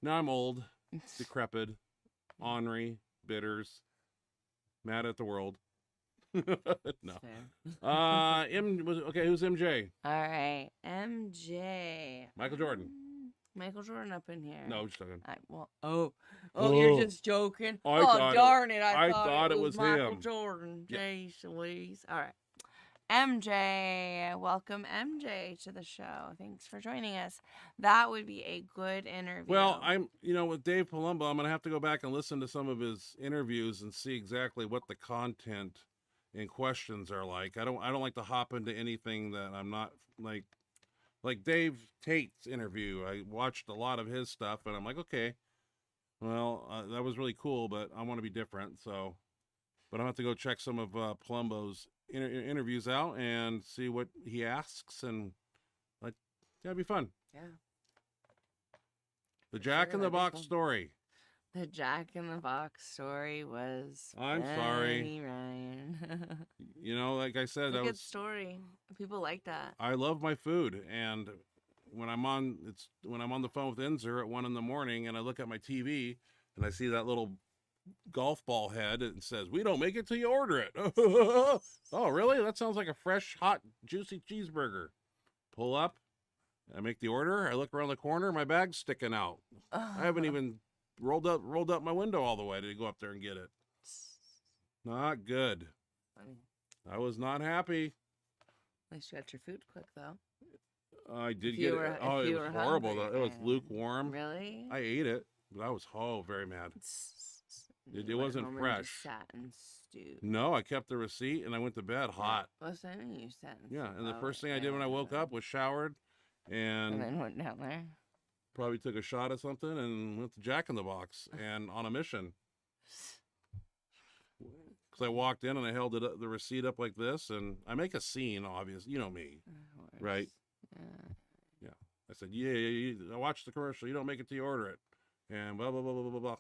Now I'm old, decrepit, ornery, bitters, mad at the world. No. Fair. Who's MJ? All right, MJ. Michael Jordan. Michael Jordan up in here. No, I'm just joking. Oh, Oh. you're just joking. I Oh, thought it- darn it! I I thought it was Michael him. Jordan. Yeah. Jeez Louise. All right, MJ. Welcome, MJ, to the show. Thanks for joining us. That would be a good interview. Well, I'm, with Dave Palumbo, I'm going to have to go back and listen to some of his interviews and see exactly what the content and questions are like. I don't like to hop into anything that I'm not like Dave Tate's interview. I watched a lot of his stuff and I'm like, okay, well, that was really cool, but I want to be different. So, but I'll have to go check some of Palumbo's interviews out and see what he asks, and that'd be fun. Yeah. The Jack in the that'd be Box cool. story. The Jack in the Box story was. I'm sorry. funny, Ryan. Like I said, It's a that good was. story. People like that. I love my food, and when I'm on the phone with Inzer at 1 a.m. and I look at my TV and I see that little golf ball head, and it says, "We don't make it till you order it." Oh, really? That sounds like a fresh, hot, juicy cheeseburger. Pull up, I make the order. I look around the corner, my bag's sticking out. I haven't even rolled up my window all the way to go up there and get it. Not good. Funny. I was not happy. At least you got your food quick, though. I did If you get were- it. if Oh, it you was were horrible. hungry, Though. It was yeah. lukewarm. Really? I ate it, but I was very mad. It You went wasn't home and just fresh. sat and stewed. No, I kept the receipt and I went to bed hot. Well, so you sat and Yeah, and the stewed. first thing I did when I woke up was showered and and then went down there. probably took a shot of something and went to Jack in the Box and on a mission. Because I walked in and I held the receipt up like this, and I make a scene, obviously. You know me, Of course. right? Yeah. I said, I watched the commercial. You don't make it till you order it. And blah, blah, blah, blah, blah, blah.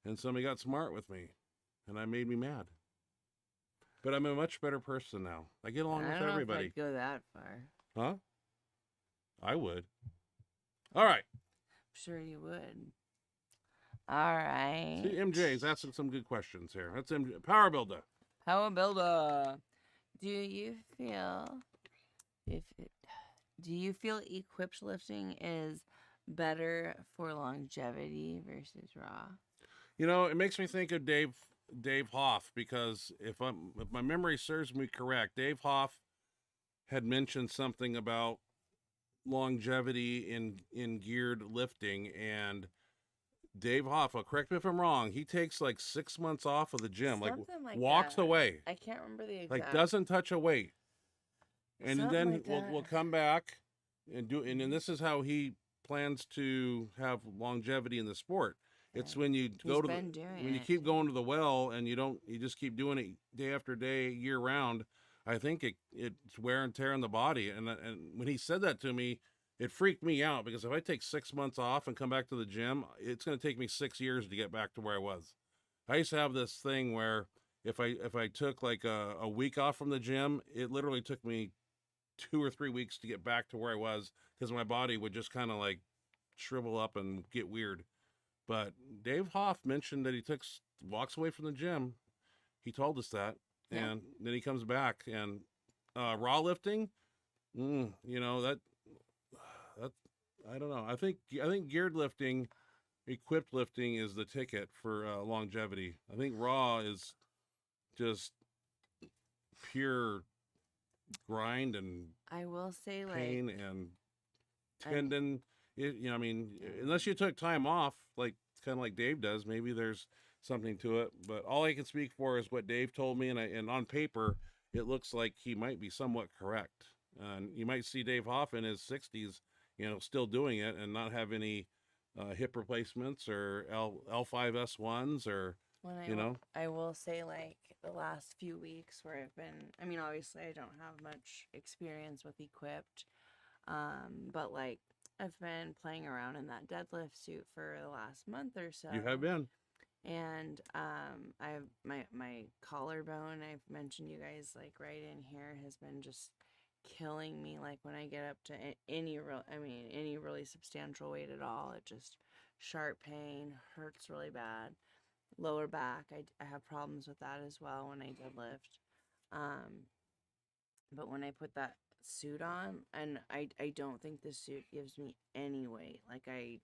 And somebody got smart with me, and that made me mad. But I'm a much better person now. I get along I with don't know everybody. if I'd go that far. Huh? I would. All right. I'm sure you would. All right. See, MJ's asking some good questions here. That's MJ. Power Builder. Power Builder. Do you feel equipped lifting is better for longevity versus raw? You know, it makes me think of Dave Hoff, because if my memory serves me correct, Dave Hoff had mentioned something about longevity in geared lifting, and Dave Hoff, correct me if I'm wrong, he takes like 6 months off of the gym, Something like walks that. away, I can't remember the exact. like doesn't touch a weight, and Something then like we'll that. come back and do, and then this is how he plans to have longevity in the sport. It's when you go to when you keep going to the well and you just keep doing it day after day, year round. I think it's wear and tear on the body. And when he said that to me, it freaked me out, because if I take 6 months off and come back to the gym, it's going to take me 6 years to get back to where I was. I used to have this thing where if I took like a week off from the gym, it literally took me 2 or 3 weeks to get back to where I was, because my body would just kind of like shrivel up and get weird. But Dave Hoff mentioned that he walks away from the gym. He told us that, and then he comes back. And raw lifting, you know, that I don't know. I think geared lifting, equipped lifting is the ticket for longevity. I think raw is just pure grind and I will say, pain and tendon. I mean, unless you took time off, like kind of like Dave does, maybe there's something to it. But all I can speak for is what Dave told me, and on paper, it looks like he might be somewhat correct. And you might see Dave Hoff in his 60s, still doing it and not have any hip replacements or L5S1s or, I will say, like, the last few weeks where I mean, obviously I don't have much experience with equipped, but like, I've been playing around in that deadlift suit for the last month or so. You have been. And I have my collarbone, I've mentioned you guys, like, right in here, has been just killing me. Like, when I get up to any really substantial weight at all, it just sharp pain, hurts really bad. Lower back, I have problems with that as well when I deadlift. But when I put that suit on, and I don't think the suit gives me any weight. Like, I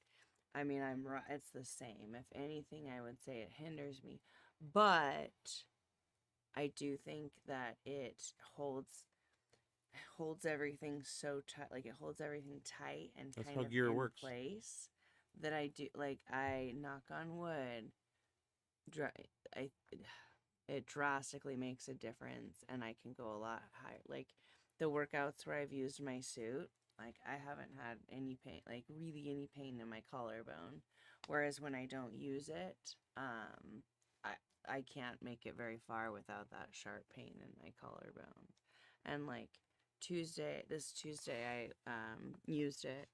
mean, it's the same. If anything, I would say it hinders me. But I do think that it holds everything so tight. Like, it holds everything tight and That's kind how of gear in works. place. That I do, like, I knock on wood. It drastically makes a difference, and I can go a lot higher. Like, the workouts where I've used my suit, like, I haven't had any pain, like, really any pain in my collarbone. Whereas when I don't use it, I can't make it very far without that sharp pain in my collarbone. And like this Tuesday, I used it,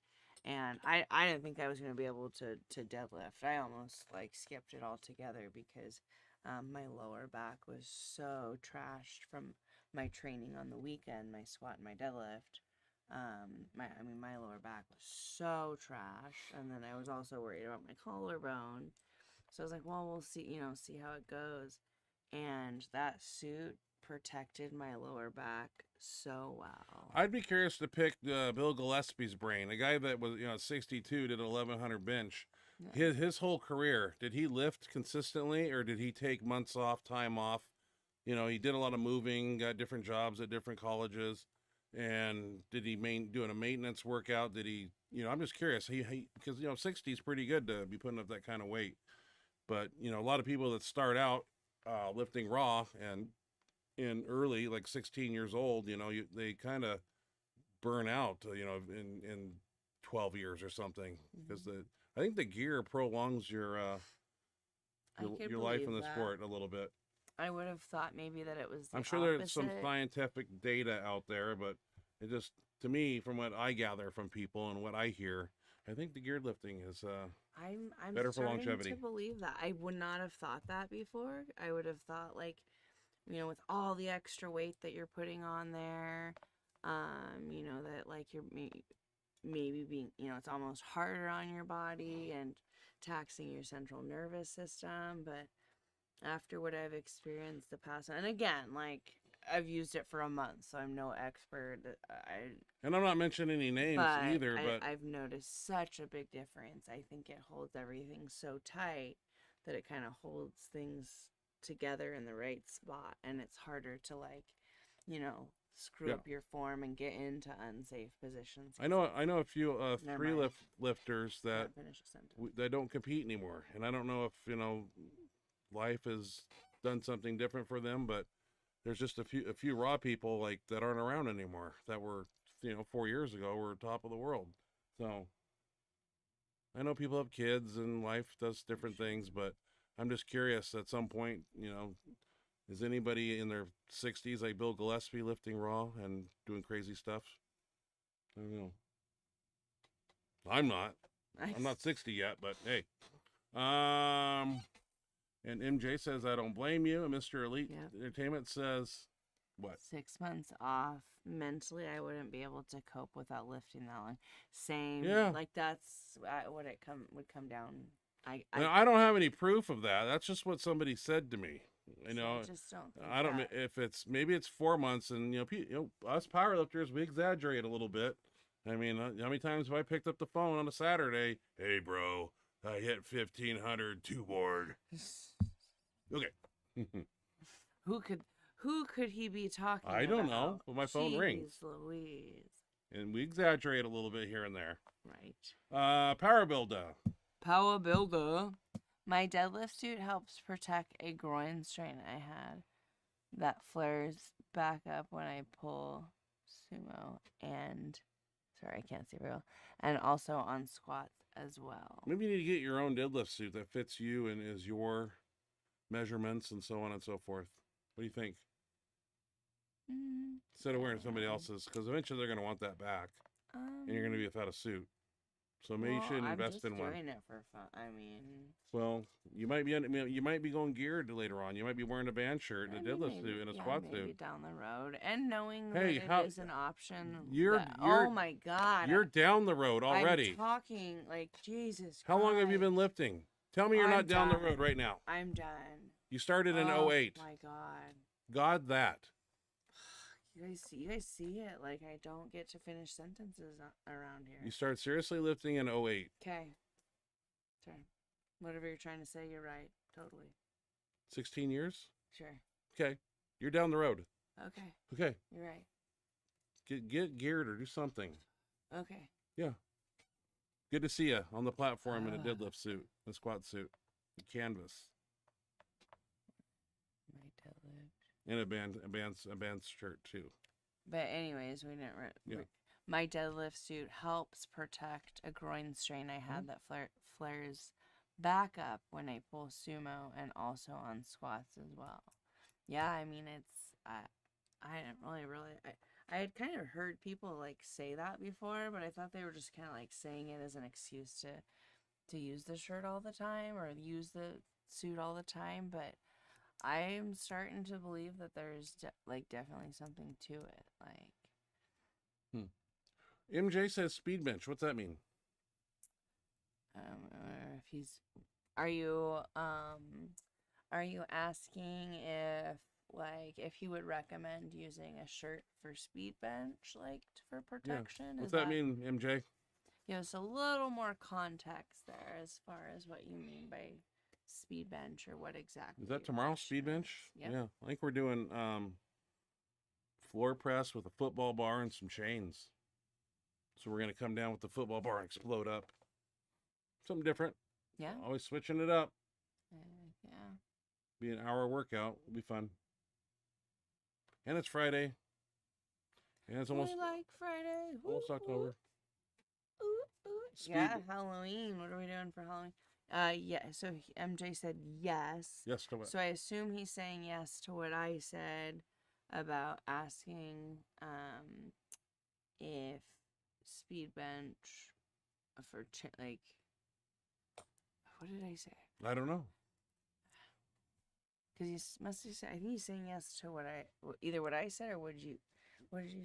and I didn't think I was going to be able to deadlift. I almost like skipped it altogether because my lower back was so trashed from my training on the weekend, my squat and my deadlift. My lower back was so trash, and then I was also worried about my collarbone. So I was like, well, we'll see how it goes. And that suit protected my lower back so well. I'd be curious to pick Bill Gillespie's brain, a guy that was 62, did 1100 bench. Yeah. His whole career, did he lift consistently, or did he take months off, time off? He did a lot of moving, got different jobs at different colleges. And did he doing a maintenance workout? Did he, I'm just curious. He because 60 is pretty good to be putting up that kind of weight. But a lot of people that start out lifting raw and in early, like 16 years old, they kind of burn out, in 12 years or something, because I think the gear prolongs your life in the sport a little bit. I would have thought maybe that it was I'm sure there's some scientific data out there, but it just, to me, from what I gather from people and what I hear, I think the geared lifting is I'm better for longevity. To believe that. I would not have thought that before. I would have thought, like, with all the extra weight that you're putting on there, that, like, you're maybe being, it's almost harder on your body, and taxing your central nervous system, but after what I've experienced the past, and again, like I've used it for a month, so I'm no expert. And I'm not mentioning any names either, but I've noticed such a big difference. I think it holds everything so tight that it kind of holds things together in the right spot, and it's harder to like, screw up your form and get into unsafe positions. I know a few lifters that finish a sentence. that don't compete anymore, and I don't know if life has done something different for them, but there's just a few raw people like that aren't around anymore that were 4 years ago were top of the world. So I know people have kids and life does different things, but I'm just curious at some point, is anybody in their 60s like Bill Gillespie lifting raw and doing crazy stuff? I don't know. I'm not. Nice. I'm not 60 yet, but hey. And MJ says, I don't blame you. And Mr. Elite Entertainment says, what? 6 months off. Mentally, I wouldn't be able to cope without lifting that long. Same. Yeah. Like, that's what would come down. I don't have any proof of that. That's just what somebody said to me. I just don't think I don't, that. if maybe it's 4 months and, us powerlifters, we exaggerate a little bit. I mean, how many times have I picked up the phone on a Saturday? Hey, bro, I hit 1,500 two board. Okay. Who could he be talking I don't about? know, but my phone rings. Louise. And we exaggerate a little bit here and there. Right. Power builder. Power builder. My deadlift suit helps protect a groin strain I had that flares back up when I pull sumo and sorry, I can't see real. And also on squats as well. Maybe you need to get your own deadlift suit that fits you and is your measurements and so on and so forth. What do you think? Instead of wearing somebody else's, because eventually they're going to want that back, and you're going to be without a suit. So maybe you should invest in one. I'm just doing it for fun. I mean, well, you might be going geared later on. You might be wearing a band shirt and a deadlift suit and a squat maybe suit down the road, and knowing Hey, that it is an option. You're oh my God, you're down the road already. I'm talking like Jesus. How long have you been lifting? Tell me you're not down the road right now. I'm done. You started in 08. Oh my God. God, that. You guys see it? Like, I don't get to finish sentences around here. You start seriously lifting in 08. Okay. Sorry. Whatever you're trying to say, you're right. Totally. 16 years? Sure. Okay. You're down the road. Okay. Okay. You're right. Get geared or do something. Okay. Yeah. Good to see you on the platform in a deadlift suit, a squat suit, a canvas. My deadlift. And a band shirt too. But anyways, we didn't. My deadlift suit helps protect a groin strain I had that flares back up when I pull sumo and also on squats as well. Yeah, I mean I didn't really. I had kind of heard people like say that before, but I thought they were just kind of like saying it as an excuse to use the shirt all the time or use the suit all the time, but I'm starting to believe that there's definitely something to it. Like, MJ says speed bench. What's that mean? If he's, are you asking if he would recommend using a shirt for speed bench, like for protection? Yeah. What's that mean, MJ? Give us a little more context there as far as what you mean by speed bench or what exactly. Is that tomorrow, speed bench? Yep. Yeah. I think we're doing floor press with a football bar and some chains. So we're going to come down with the football bar and explode up. Something different. Yeah. Always switching it up. Yeah. Be an hour workout. It'll be fun. And it's Friday. And it's almost like Friday. almost October. Yeah, Halloween. What are we doing for Halloween? Yeah, so MJ said yes. Yes to what? So I assume he's saying yes to what I said about asking if speed bench for like, what did I say? I don't know. Because he must have said, I think he's saying yes to either what I said or what did you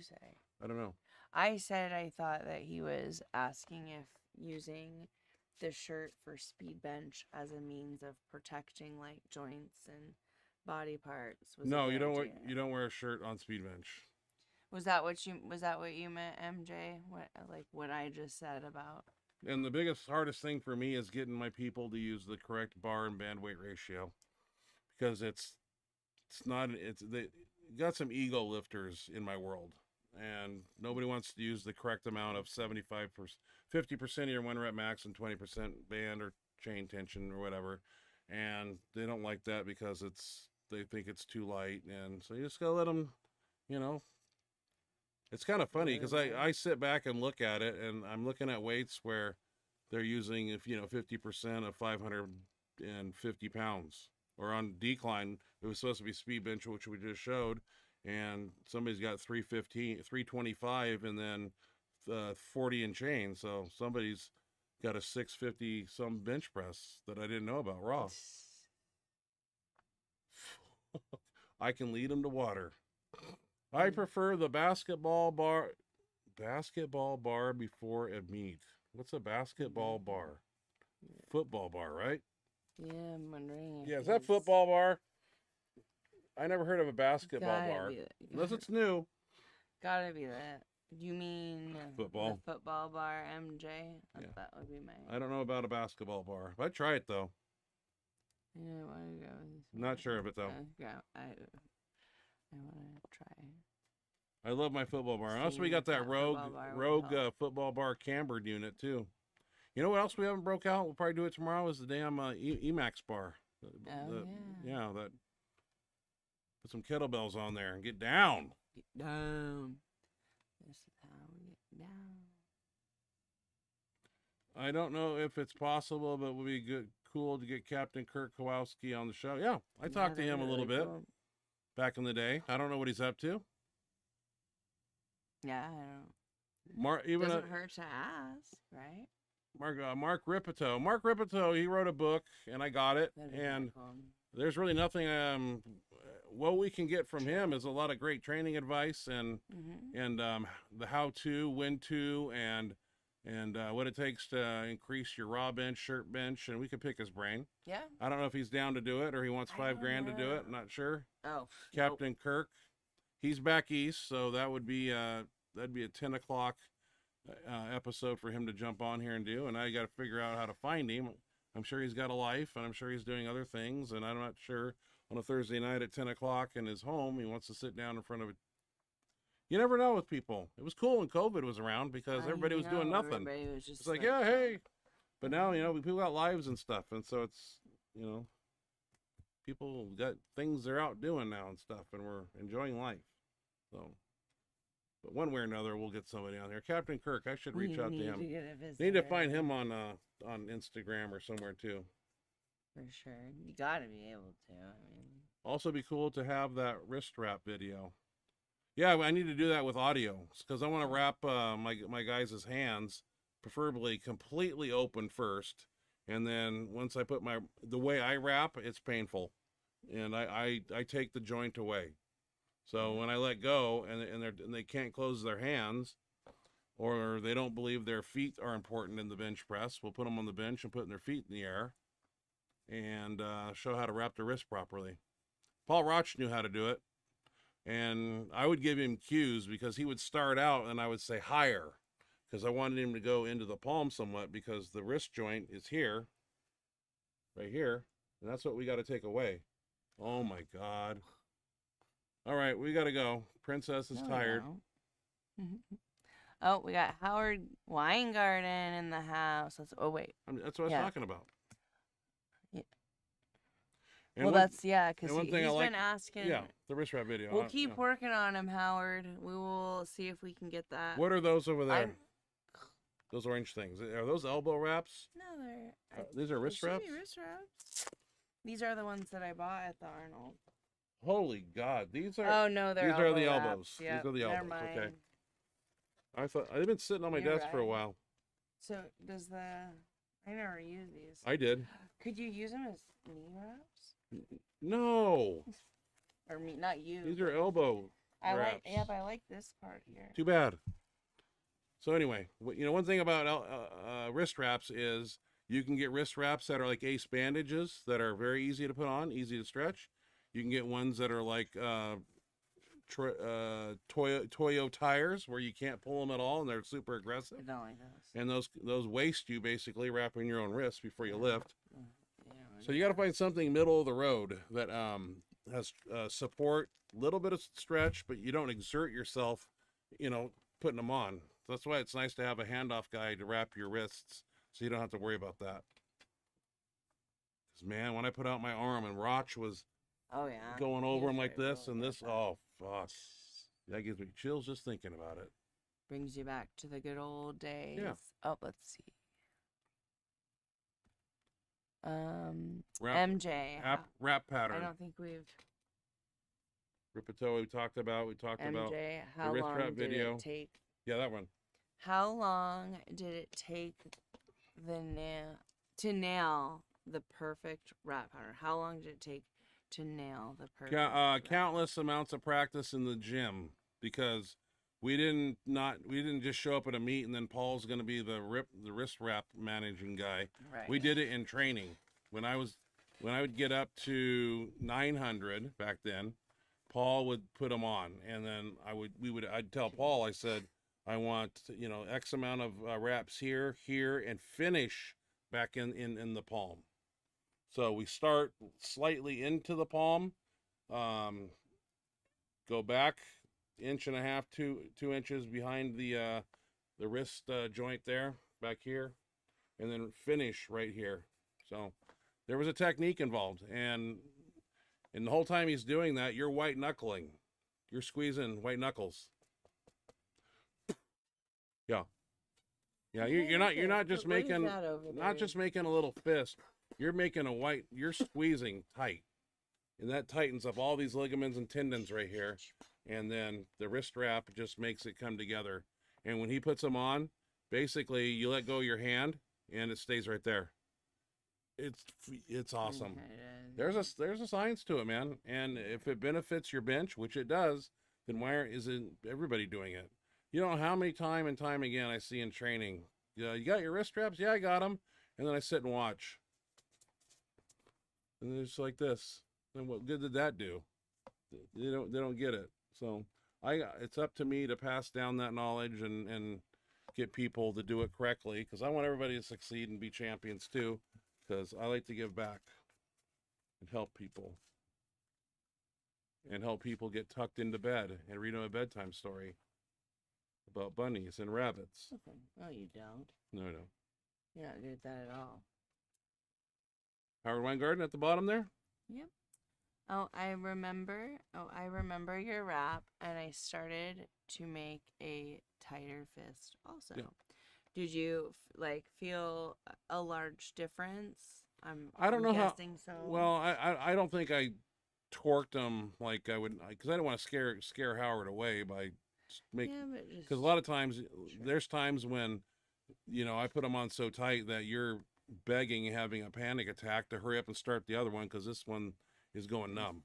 say? I don't know. I said I thought that he was asking if using the shirt for speed bench as a means of protecting like joints and body parts. Was a No, good idea. you don't wear a shirt on speed bench. Was that what you meant, MJ? What I just said about? And the biggest, hardest thing for me is getting my people to use the correct bar and band weight ratio, because it's not, they got some ego lifters in my world, and nobody wants to use the correct amount of 75%, 50% of your 1 rep max and 20% band or chain tension or whatever. And they don't like that because they think it's too light. And so you just gotta let them, you know, it's kind of funny because I sit back and look at it, and I'm looking at weights where they're using, 50% of 550 pounds, or on decline, it was supposed to be speed bench, which we just showed, and somebody's got 315, 325, and then 40 in chain. So somebody's got a 650 some bench press that I didn't know about raw. I can lead them to water. I prefer the basketball bar before a meet. What's a basketball bar? Football bar, right? Yeah, I'm wondering. Yeah, is that football bar? I never heard of a basketball bar. Unless it's new. Gotta be that. You mean football? The football bar, MJ? Yeah. That would be my. I don't know about a basketball bar. I'd try it though. Yeah, I want to go. Not sure of it though. Yeah, I want to try. I love my football bar. Also, we got that rogue football bar cambered unit too. You know what else we haven't broke out? We'll probably do it tomorrow. Is the damn Emax bar. Yeah, that. Put some kettlebells on there and get down. Get down. This is how we get down. I don't know if it's possible, but it would be cool to get Captain Kirk Kowalski on the show. Yeah, I talked to him a little bit back in the day. I don't know what he's up to. Yeah, I don't. Doesn't hurt to ask, right? Mark Ripito. Mark Ripito, he wrote a book, and I got it. And there's really nothing. What we can get from him is a lot of great training advice and the how-to, when-to, and what it takes to increase your raw bench, shirt bench, and we could pick his brain. Yeah. I don't know if he's down to do it or he wants $5,000 to do it. I'm not sure. Oh. Captain Kirk, he's back east, so that would be that'd be a 10 o'clock episode for him to jump on here and do. And I got to figure out how to find him. I'm sure he's got a life, and I'm sure he's doing other things, and I'm not sure on a Thursday night at 10 o'clock in his home he wants to sit down in front of it. You never know with people. It was cool when COVID was around because everybody was doing nothing. Was just it's like, yeah, hey. But now, people got lives and stuff, and so it's, people got things they're out doing now and stuff, and we're enjoying life. So, but one way or another, we'll get somebody on here. Captain Kirk, I should reach out to him. Need to find him on Instagram or somewhere too. For sure, you got to be able to. Also, be cool to have that wrist wrap video. Yeah, I need to do that with audio because I want to wrap my guys' hands, preferably completely open first, and then once I put the way I wrap, it's painful, and I take the joint away. So when I let go and they can't close their hands, or they don't believe their feet are important in the bench press, we'll put them on the bench and put their feet in the air, and show how to wrap the wrist properly. Paul Roch knew how to do it. And I would give him cues because he would start out and I would say higher because I wanted him to go into the palm somewhat because the wrist joint is here, right here. And that's what we got to take away. Oh my God. All right, we got to go. Princess is tired. Oh, we got Howard Weingarten in the house. That's what I was talking about. And because he's been asking. Yeah, the wrist wrap video. We'll keep working on him, Howard. We will see if we can get that. What are those over there? Those orange things. Are those elbow wraps? No, they're. These are wrist wraps? Wrist wraps. These are the ones that I bought at the Arnold. Holy God, these are. Oh no, these are the wraps. elbows. Yep, these are the elbows. Okay. I thought I've been sitting on my desk for a while. So I never use these. I did. Could you use them as knee wraps? No. Or me, not you. These are elbow wraps. But I like this part here. Too bad. So anyway, one thing about wrist wraps is You can get wrist wraps that are like Ace bandages that are very easy to put on, easy to stretch. You can get ones that are like Toyo tires where you can't pull them at all and they're super aggressive. I don't like those. And those waist you basically wrapping your own wrist before you lift. Yeah, So you got to find something middle of the road that has support, a little bit of stretch, but you don't exert yourself, putting them on. That's why it's nice to have a handoff guy to wrap your wrists so you don't have to worry about that. Because, man, when I put out my arm and Roch was going over him like this and this, oh, fuck. That gives me chills just thinking about it. Brings you back to the good old days. Yeah. Oh, let's see. MJ. Wrap pattern. I don't think we've. Ripito, we talked about MJ, the how wrist long wrap did video. it take? Yeah, that one. How long did it take to nail the perfect wrap pattern? How long did it take to nail the perfect? Countless amounts of practice in the gym because we didn't just show up at a meet and then Paul's going to be the wrist wrap managing guy. Right. We did it in training. When I would get up to 900 back then, Paul would put them on, and then I'd tell Paul, I said, I want X amount of wraps here, and finish back in the palm. So we start slightly into the palm, go back inch and a half, 2 inches behind the wrist joint there, back here, and then finish right here. So there was a technique involved, and the whole time he's doing that, you're white knuckling. You're squeezing white knuckles. Yeah. Yeah, you're not just making a little fist. You're squeezing tight. And that tightens up all these ligaments and tendons right here. And then the wrist wrap just makes it come together. And when he puts them on, basically you let go of your hand and it stays right there. It's awesome. There's a science to it, man. And if it benefits your bench, which it does, then why isn't everybody doing it? You know how many time and time again I see in training, you got your wrist straps? Yeah, I got them. And then I sit and watch. And it's like this. And what good did that do? They don't get it. So it's up to me to pass down that knowledge and get people to do it correctly, because I want everybody to succeed and be champions too, because I like to give back and help people. And help people get tucked into bed and read them a bedtime story about bunnies and rabbits. Okay. No, you don't. No, I don't. You're not good at that at all. Howard Weingarten at the bottom there? Yep. I remember your wrap, and I started to make a tighter fist also. Yeah. Did you feel a large difference? I don't know guessing so. Well, I don't think I torqued them like I would, because I didn't want to scare Howard away by making. Because a lot of times, there's times when, I put them on so tight that you're begging, having a panic attack to hurry up and start the other one, because this one is going numb.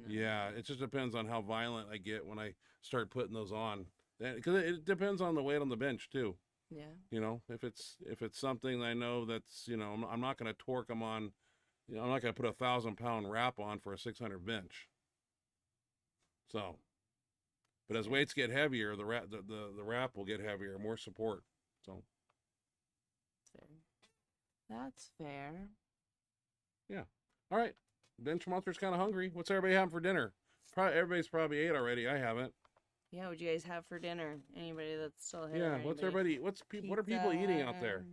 Yeah, it just depends on how violent I get when I start putting those on, because it depends on the weight on the bench too. Yeah. If it's something I know that's, I'm not going to torque them on. I'm not going to put a 1,000-pound wrap on for a 600 bench. So, but as weights get heavier, the wrap will get heavier, more support. So. That's fair. Yeah. All right. Benchmonster's kind of hungry. What's everybody having for dinner? Everybody's probably ate already. I haven't. Yeah, what'd you guys have for dinner? Anybody that's still here? Yeah, what are people eating out there?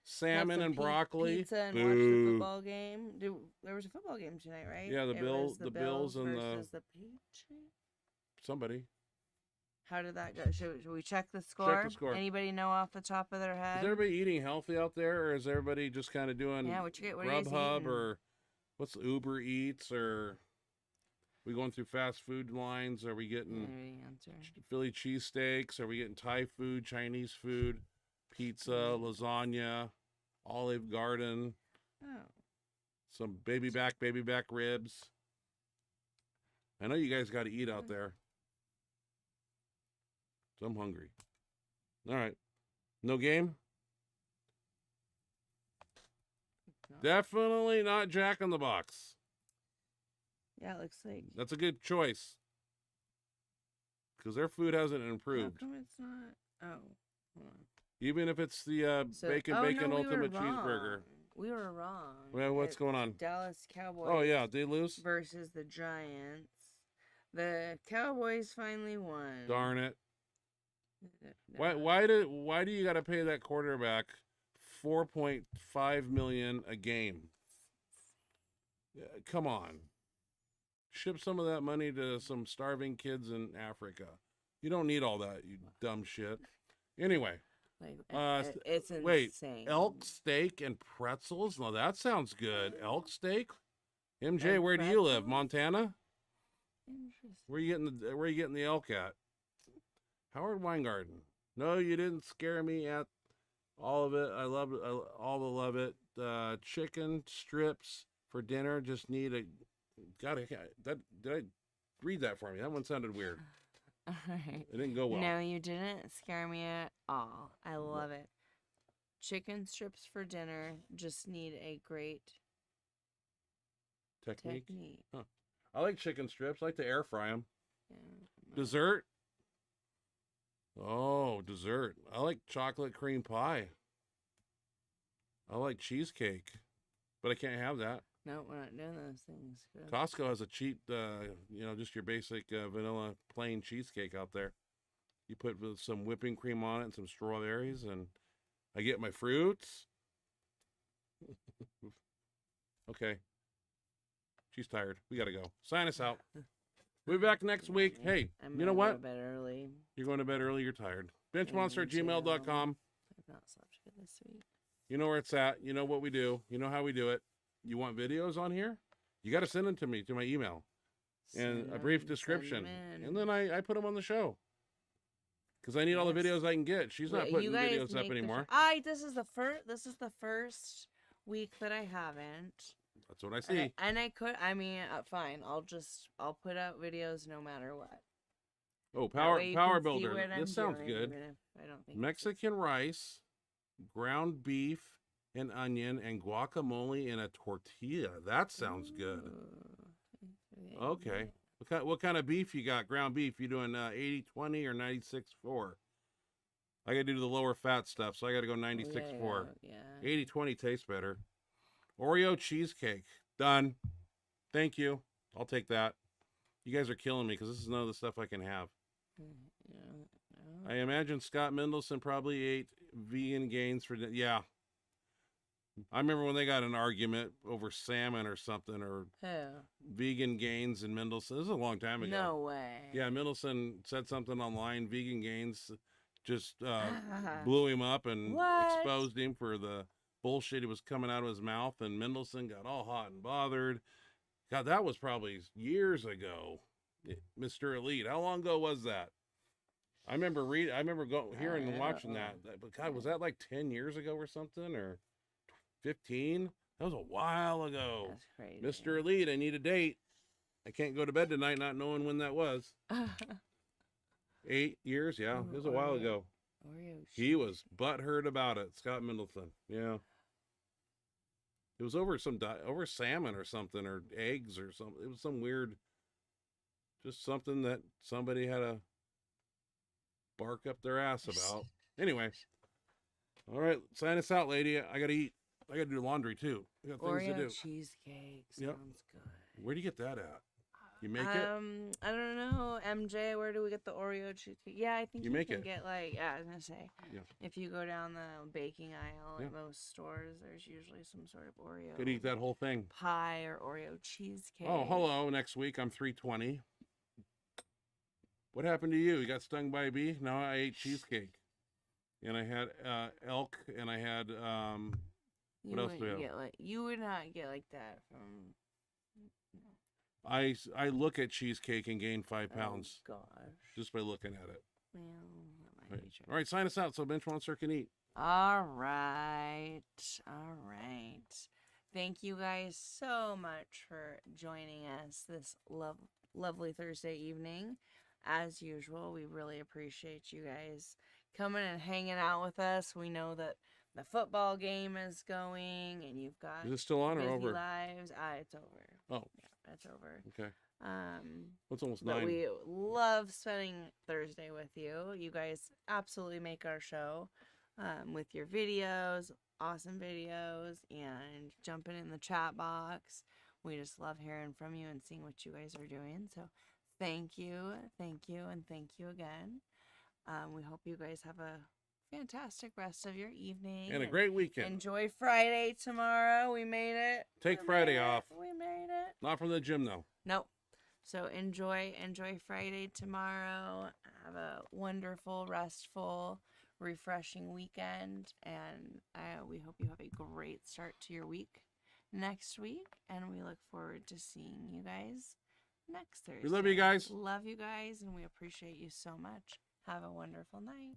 Salmon and broccoli. Pizza and watch the football game. There was a football game tonight, right? Yeah, the Bills and the Patriots. Somebody. How did that go? Should we check the score? Check the score. Anybody know off the top of their head? Is everybody eating healthy out there, or is everybody just kind of doing Grubhub, or what's Uber Eats, or we going through fast food lines? Are we getting Philly cheesesteaks? Are we getting Thai food, Chinese food, pizza, lasagna, Olive Garden? Oh. Some baby back ribs. I know you guys got to eat out there. So I'm hungry. All right. No game? Definitely not Jack in the Box. Yeah, it looks like. That's a good choice. Because their food hasn't How improved. come it's not? Oh, hold on. Even if it's the bacon no, ultimate we were cheeseburger. wrong. We were wrong. Well, what's going on? Dallas Cowboys. Oh yeah, they lose. Versus the Giants. The Cowboys finally won. Darn it! No. Why do you got to pay that quarterback $4.5 million a game? Come on, ship some of that money to some starving kids in Africa. You don't need all that, you dumb shit. Anyway. Like, it's insane. Wait, elk steak and pretzels? No, that sounds good. Elk steak? MJ, where do you live? Montana? Interesting. Where you getting the elk at? Howard Weingarten. No, you didn't scare me at all of it. I love it. Love it. Chicken strips for dinner. Just need a. Did I read that for me? That one sounded weird. All right. It didn't go well. No, you didn't scare me at all. I love it. Chicken strips for dinner. Just need a great technique. Huh. I like chicken strips. I like to air fry them. Yeah. Dessert? Oh, dessert. I like chocolate cream pie. I like cheesecake. But I can't have that. No, we're not doing those things. Good. Costco has a cheap, just your basic vanilla plain cheesecake out there. You put some whipping cream on it and some strawberries, and I get my fruits. Okay. She's tired. We got to go. Sign us out. We'll be back next week. Hey, you know what? I'm going to bed early. You're going to bed early. You're tired. Benchmonster@gmail.com. I've not slept good this week. You know where it's at. You know what we do. You know how we do it. You want videos on here? You got to send them to me, to my email. And a brief description. And then I put them on the show. Because I need all the videos I can get. She's not putting videos up anymore. This is the first week that I haven't. That's what I see. Fine. I'll put out videos no matter what. Oh, Power Builder. This sounds good. I don't think Mexican rice, ground beef, and onion, and guacamole in a tortilla. That sounds good. Okay. What kind of beef you got? Ground beef? You doing 80-20 or 96-4? I got to do the lower fat stuff, so I got to go 96-4. Yeah. 80-20 tastes better. Oreo cheesecake. Done. Thank you. I'll take that. You guys are killing me because this is none of the stuff I can have. I imagine Scott Mendelson probably ate vegan gains for... Yeah. I remember when they got an argument over salmon or something, or vegan gains and Mendelson. This is a long time ago. No way. Yeah, Mendelson said something online. Vegan gains just blew him up and exposed him for the bullshit he was coming out of his mouth. And Mendelson got all hot and bothered. God, that was probably years ago. Mr. Elite. How long ago was that? I remember hearing and watching that. But God, was that like 10 years ago or something, or 15? That was a while ago. That's crazy. Mr. Elite, I need a date. I can't go to bed tonight not knowing when that was. 8 years? Yeah, it was a while ago. He was butthurt about it, Scott Mendelson. Yeah. It was over over salmon or something, or eggs or something. It was some weird, just something that somebody had to bark up their ass about. Anyway. All right, sign us out, lady. I got to eat. I got to do laundry, too. I got things to do. Cheesecake sounds good. Where do you get that at? You make it? I don't know. MJ, where do we get the Oreo cheesecake? Yeah, I think you make can it. Get I was going to say. Yeah. If you go down the baking aisle at most stores, there's usually some sort of Oreo. Could eat that whole thing. Pie or Oreo cheesecake. Oh, hello. Next week, I'm 320. What happened to you? You got stung by a bee? No, I ate cheesecake. And I had elk, and I had... what else do we have? You would not get like that from... I look at cheesecake and gain 5 pounds. Oh, gosh. Just by looking at it. Well, that might be true. All right, sign us out so Benchmonster can eat. All right. Thank you guys so much for joining us this lovely Thursday evening. As usual, we really appreciate you guys coming and hanging out with us. We know that the football game is going, and you've got Is it still on or busy over? lives. It's over. Oh. Yeah, it's over. Okay. It's almost But 9. we love spending Thursday with you. You guys absolutely make our show with your videos, awesome videos, and jumping in the chat box. We just love hearing from you and seeing what you guys are doing. So thank you, and thank you again. We hope you guys have a fantastic rest of your evening. And a great weekend. Enjoy Friday tomorrow. We made it. Take Friday off. We made it. Not from the gym, though. Nope. So enjoy Friday tomorrow. Have a wonderful, restful, refreshing weekend. And we hope you have a great start to your week next week. And we look forward to seeing you guys next Thursday. We love you guys. Love you guys, and we appreciate you so much. Have a wonderful night.